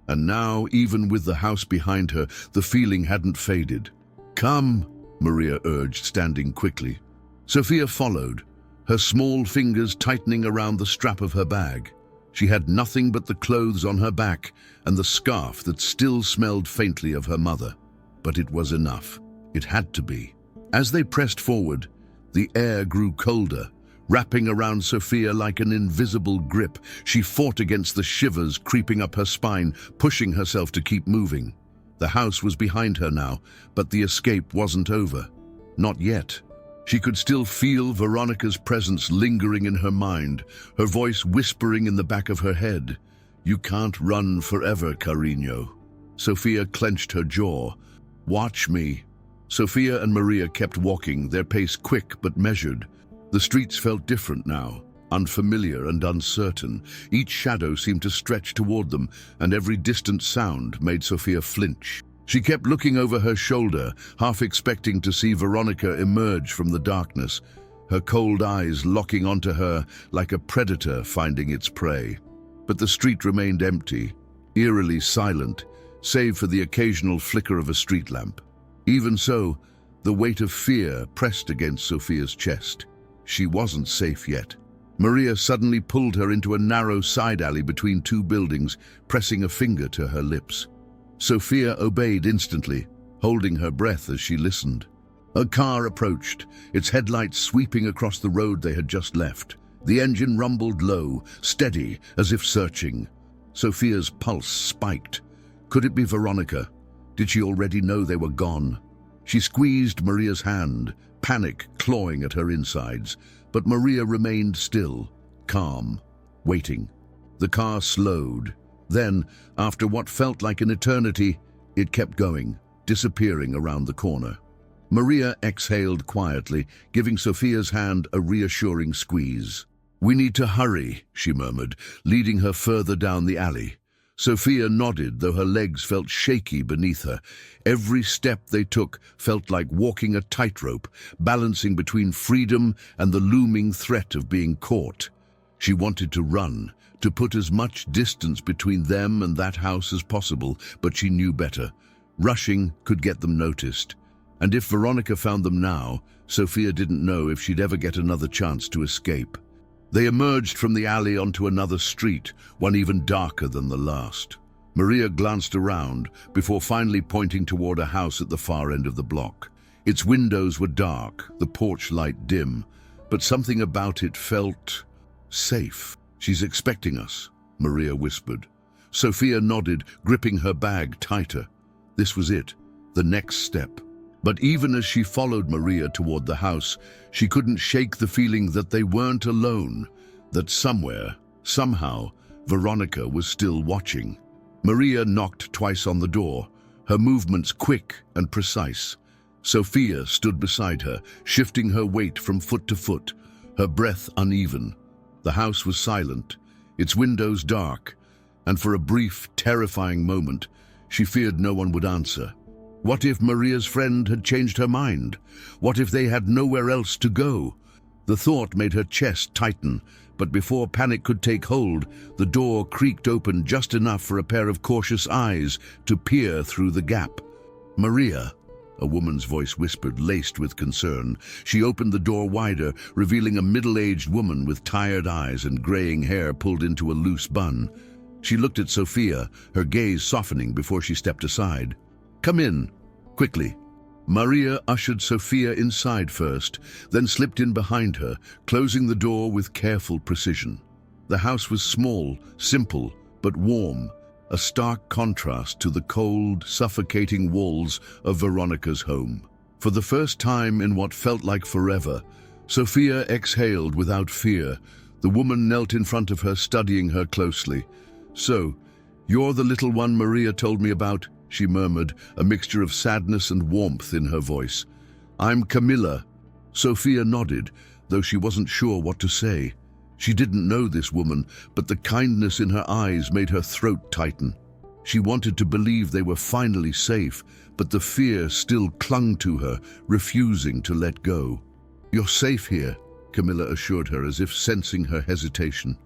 And now, even with the house behind her, the feeling hadn't faded. "Come," Maria urged, standing quickly. Sophia followed, her small fingers tightening around the strap of her bag. She had nothing but the clothes on her back and the scarf that still smelled faintly of her mother. But it was enough. It had to be. As they pressed forward, the air grew colder, Wrapping around Sophia like an invisible grip, she fought against the shivers creeping up her spine, pushing herself to keep moving. The house was behind her now, but the escape wasn't over. Not yet. She could still feel Veronica's presence lingering in her mind, her voice whispering in the back of her head. "You can't run forever, Carino." Sophia clenched her jaw. "Watch me." Sophia and Maria kept walking, their pace quick but measured. The streets felt different now, unfamiliar and uncertain. Each shadow seemed to stretch toward them, and every distant sound made Sophia flinch. She kept looking over her shoulder, half expecting to see Veronica emerge from the darkness, her cold eyes locking onto her like a predator finding its prey. But the street remained empty, eerily silent, save for the occasional flicker of a street lamp. Even so, the weight of fear pressed against Sophia's chest. She wasn't safe yet. Maria suddenly pulled her into a narrow side alley between two buildings, pressing a finger to her lips. Sophia obeyed instantly, holding her breath as she listened. A car approached, its headlights sweeping across the road they had just left. The engine rumbled low, steady, as if searching. Sophia's pulse spiked. Could it be Veronica? Did she already know they were gone? She squeezed Maria's hand, panic clawing at her insides. But Maria remained still, calm, waiting. The car slowed. Then, after what felt like an eternity, it kept going, disappearing around the corner. Maria exhaled quietly, giving Sophia's hand a reassuring squeeze. "We need to hurry," she murmured, leading her further down the alley. Sophia nodded, though her legs felt shaky beneath her. Every step they took felt like walking a tightrope, balancing between freedom and the looming threat of being caught. She wanted to run, to put as much distance between them and that house as possible, but she knew better. Rushing could get them noticed. And if Veronica found them now, Sophia didn't know if she'd ever get another chance to escape. They emerged from the alley onto another street, one even darker than the last. Maria glanced around before finally pointing toward a house at the far end of the block. Its windows were dark, the porch light dim, but something about it felt safe. "She's expecting us," Maria whispered. Sophia nodded, gripping her bag tighter. This was it, the next step. But even as she followed Maria toward the house, she couldn't shake the feeling that they weren't alone, that somewhere, somehow, Veronica was still watching. Maria knocked twice on the door, her movements quick and precise. Sophia stood beside her, shifting her weight from foot to foot, her breath uneven. The house was silent, its windows dark, and for a brief, terrifying moment, she feared no one would answer. What if Maria's friend had changed her mind? What if they had nowhere else to go? The thought made her chest tighten, but before panic could take hold, the door creaked open just enough for a pair of cautious eyes to peer through the gap. "Maria," a woman's voice whispered, laced with concern. She opened the door wider, revealing a middle-aged woman with tired eyes and graying hair pulled into a loose bun. She looked at Sophia, her gaze softening before she stepped aside. "Come in, quickly." Maria ushered Sophia inside first, then slipped in behind her, closing the door with careful precision. The house was small, simple, but warm, a stark contrast to the cold, suffocating walls of Veronica's home. For the first time in what felt like forever, Sophia exhaled without fear. The woman knelt in front of her, studying her closely. "So, you're the little one Maria told me about?" she murmured, a mixture of sadness and warmth in her voice. "I'm Camilla." Sophia nodded, though she wasn't sure what to say. She didn't know this woman, but the kindness in her eyes made her throat tighten. She wanted to believe they were finally safe, but the fear still clung to her, refusing to let go. "You're safe here," Camilla assured her, as if sensing her hesitation.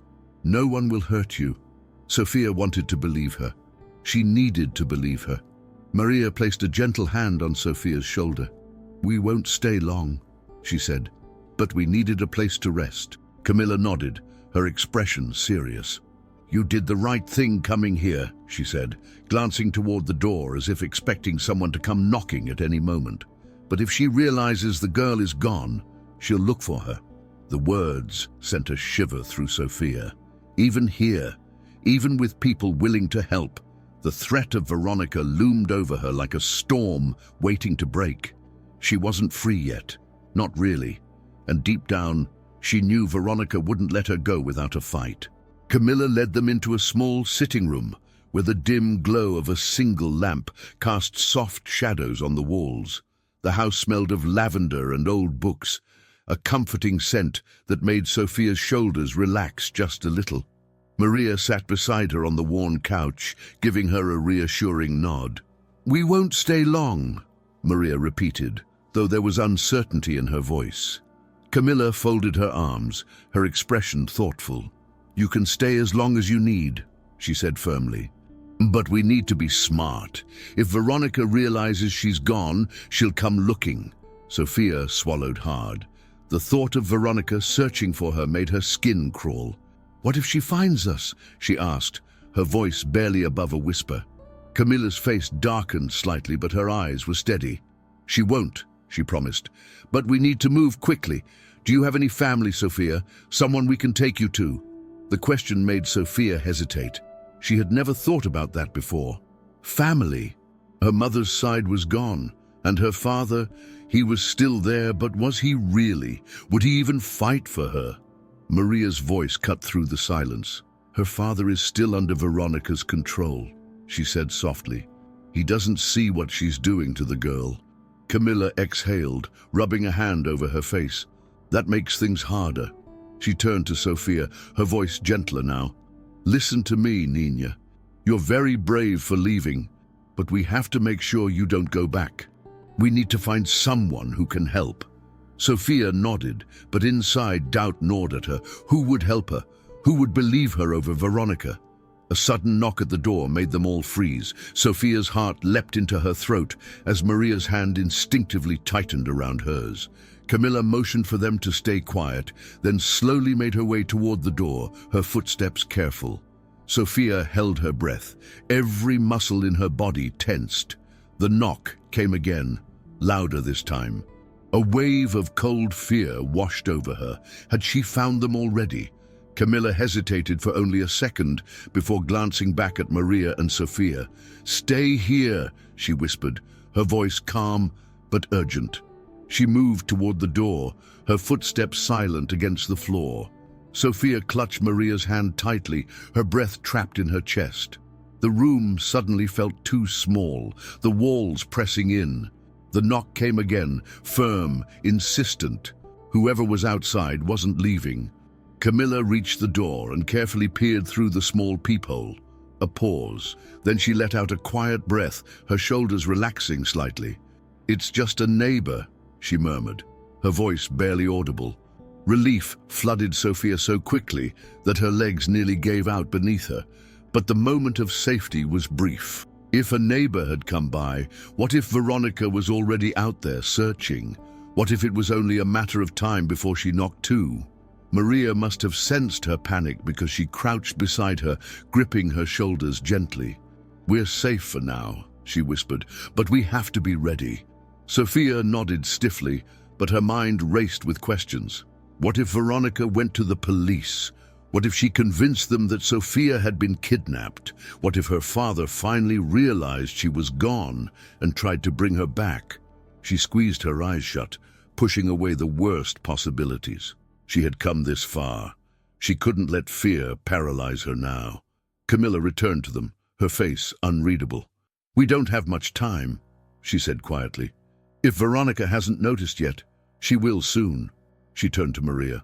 "No one will hurt you." Sophia wanted to believe her. She needed to believe her. Maria placed a gentle hand on Sophia's shoulder. "We won't stay long," she said, "but we needed a place to rest." Camilla nodded, her expression serious. "You did the right thing coming here," she said, glancing toward the door as if expecting someone to come knocking at any moment. "But if she realizes the girl is gone, she'll look for her." The words sent a shiver through Sophia. Even here, even with people willing to help, the threat of Veronica loomed over her like a storm waiting to break. She wasn't free yet, not really, and deep down, she knew Veronica wouldn't let her go without a fight. Camilla led them into a small sitting room, where the dim glow of a single lamp cast soft shadows on the walls. The house smelled of lavender and old books, a comforting scent that made Sophia's shoulders relax just a little. Maria sat beside her on the worn couch, giving her a reassuring nod. "We won't stay long," Maria repeated, though there was uncertainty in her voice. Camilla folded her arms, her expression thoughtful. "You can stay as long as you need," she said firmly. "But we need to be smart. If Veronica realizes she's gone, she'll come looking." Sophia swallowed hard. The thought of Veronica searching for her made her skin crawl. "What if she finds us?" she asked, her voice barely above a whisper. Camilla's face darkened slightly, but her eyes were steady. "She won't," she promised. "But we need to move quickly. Do you have any family, Sophia? Someone we can take you to?" The question made Sophia hesitate. She had never thought about that before. Family. Her mother's side was gone, and her father, he was still there, but was he really? Would he even fight for her? Maria's voice cut through the silence. "Her father is still under Veronica's control," she said softly. "He doesn't see what she's doing to the girl." Camilla exhaled, rubbing a hand over her face. "That makes things harder." She turned to Sophia, her voice gentler now. "Listen to me, Nina. You're very brave for leaving, but we have to make sure you don't go back. We need to find someone who can help." Sophia nodded, but inside doubt gnawed at her. Who would help her? Who would believe her over Veronica? A sudden knock at the door made them all freeze. Sophia's heart leapt into her throat as Maria's hand instinctively tightened around hers. Camilla motioned for them to stay quiet, then slowly made her way toward the door, her footsteps careful. Sophia held her breath, every muscle in her body tensed. The knock came again, louder this time. A wave of cold fear washed over her. Had she found them already? Camilla hesitated for only a second before glancing back at Maria and Sophia. "Stay here," she whispered, her voice calm but urgent. She moved toward the door, her footsteps silent against the floor. Sophia clutched Maria's hand tightly, her breath trapped in her chest. The room suddenly felt too small, the walls pressing in. The knock came again, firm, insistent. Whoever was outside wasn't leaving. Camilla reached the door and carefully peered through the small peephole. A pause. Then she let out a quiet breath, her shoulders relaxing slightly. "It's just a neighbor," she murmured, her voice barely audible. Relief flooded Sophia so quickly that her legs nearly gave out beneath her. But the moment of safety was brief. If a neighbor had come by, what if Veronica was already out there searching? What if it was only a matter of time before she knocked too? Maria must have sensed her panic because she crouched beside her, gripping her shoulders gently. "We're safe for now," she whispered, "but we have to be ready." Sophia nodded stiffly, but her mind raced with questions. What if Veronica went to the police? What if she convinced them that Sophia had been kidnapped? What if her father finally realized she was gone and tried to bring her back? She squeezed her eyes shut, pushing away the worst possibilities. She had come this far. She couldn't let fear paralyze her now. Camilla returned to them, her face unreadable. "We don't have much time," she said quietly. "If Veronica hasn't noticed yet, she will soon." She turned to Maria.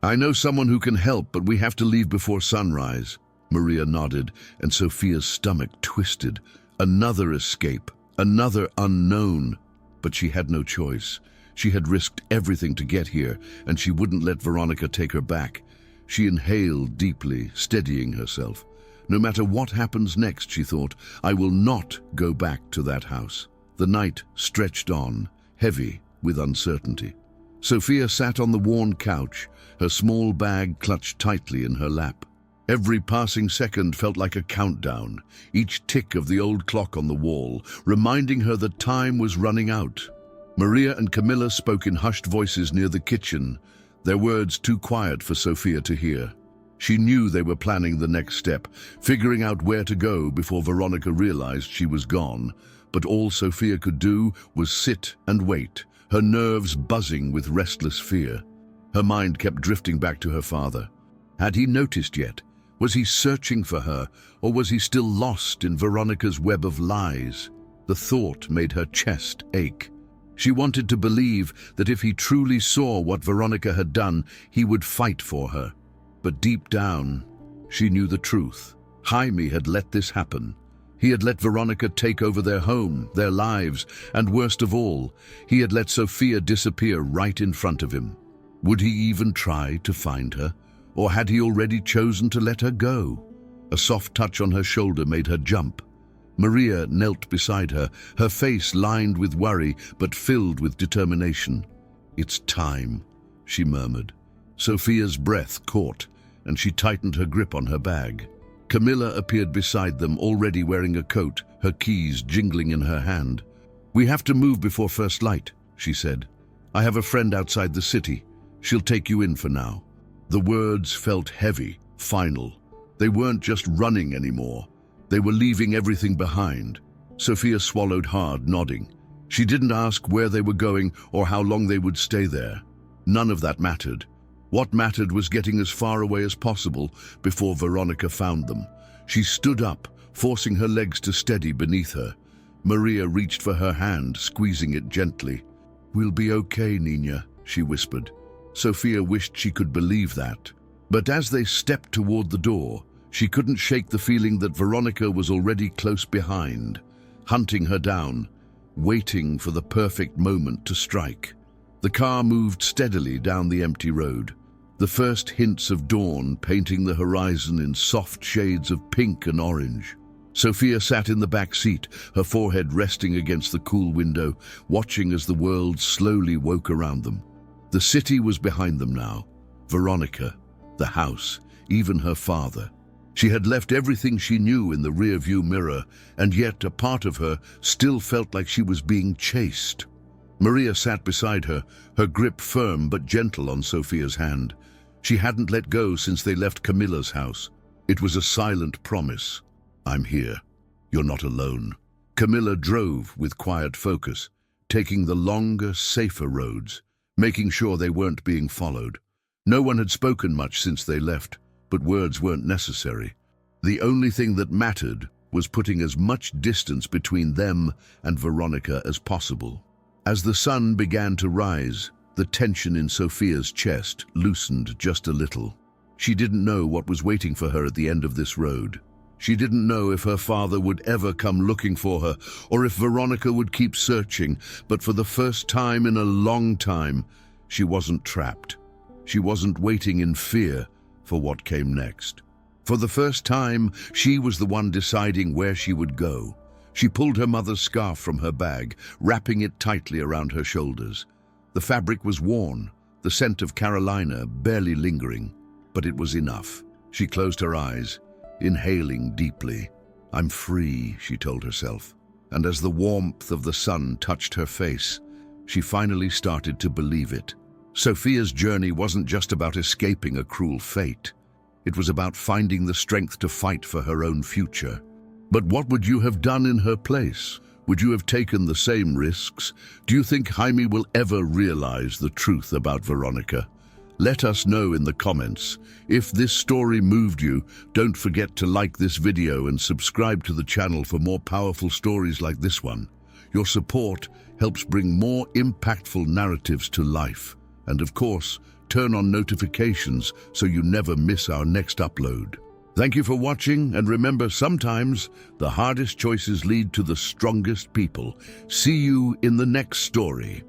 "I know someone who can help, but we have to leave before sunrise." Maria nodded, and Sophia's stomach twisted. Another escape, another unknown. But she had no choice. She had risked everything to get here, and she wouldn't let Veronica take her back. She inhaled deeply, steadying herself. "No matter what happens next," she thought, "I will not go back to that house." The night stretched on, heavy with uncertainty. Sophia sat on the worn couch, her small bag clutched tightly in her lap. Every passing second felt like a countdown, each tick of the old clock on the wall, reminding her that time was running out. Maria and Camilla spoke in hushed voices near the kitchen. their words too quiet for Sophia to hear. She knew they were planning the next step, figuring out where to go before Veronica realized she was gone. But all Sophia could do was sit and wait, her nerves buzzing with restless fear. Her mind kept drifting back to her father. Had he noticed yet? Was he searching for her, or was he still lost in Veronica's web of lies? The thought made her chest ache. She wanted to believe that if he truly saw what Veronica had done, he would fight for her. But deep down, she knew the truth. Jaime had let this happen. He had let Veronica take over their home, their lives, and worst of all, he had let Sophia disappear right in front of him. Would he even try to find her? Or had he already chosen to let her go? A soft touch on her shoulder made her jump. Maria knelt beside her, her face lined with worry but filled with determination. "It's time," she murmured. Sophia's breath caught, and she tightened her grip on her bag. Camilla appeared beside them, already wearing a coat, her keys jingling in her hand. "We have to move before first light," she said. "I have a friend outside the city. She'll take you in for now." The words felt heavy, final. They weren't just running anymore. They were leaving everything behind. Sophia swallowed hard, nodding. She didn't ask where they were going or how long they would stay there. None of that mattered. What mattered was getting as far away as possible before Veronica found them. She stood up, forcing her legs to steady beneath her. Maria reached for her hand, squeezing it gently. "We'll be okay, Nina," she whispered. Sophia wished she could believe that. But as they stepped toward the door, she couldn't shake the feeling that Veronica was already close behind, hunting her down, waiting for the perfect moment to strike. The car moved steadily down the empty road, the first hints of dawn painting the horizon in soft shades of pink and orange. Sophia sat in the back seat, her forehead resting against the cool window, watching as the world slowly woke around them. The city was behind them now. Veronica, the house, even her father. She had left everything she knew in the rearview mirror, and yet a part of her still felt like she was being chased. Maria sat beside her, her grip firm but gentle on Sophia's hand. She hadn't let go since they left Camilla's house. It was a silent promise. "I'm here. You're not alone." Camilla drove with quiet focus, taking the longer, safer roads, making sure they weren't being followed. No one had spoken much since they left, but words weren't necessary. The only thing that mattered was putting as much distance between them and Veronica as possible. As the sun began to rise, the tension in Sophia's chest loosened just a little. She didn't know what was waiting for her at the end of this road. She didn't know if her father would ever come looking for her, or if Veronica would keep searching, but for the first time in a long time, she wasn't trapped. She wasn't waiting in fear for what came next. For the first time, she was the one deciding where she would go. She pulled her mother's scarf from her bag, wrapping it tightly around her shoulders. The fabric was worn, the scent of Carolina barely lingering, but it was enough. She closed her eyes, inhaling deeply. "I'm free," she told herself. And as the warmth of the sun touched her face, she finally started to believe it. Sophia's journey wasn't just about escaping a cruel fate. It was about finding the strength to fight for her own future. But what would you have done in her place? Would you have taken the same risks? Do you think Jaime will ever realize the truth about Veronica? Let us know in the comments. If this story moved you, don't forget to like this video and subscribe to the channel for more powerful stories like this one. Your support helps bring more impactful narratives to life. And of course, turn on notifications so you never miss our next upload. Thank you for watching, and remember, sometimes the hardest choices lead to the strongest people. See you in the next story.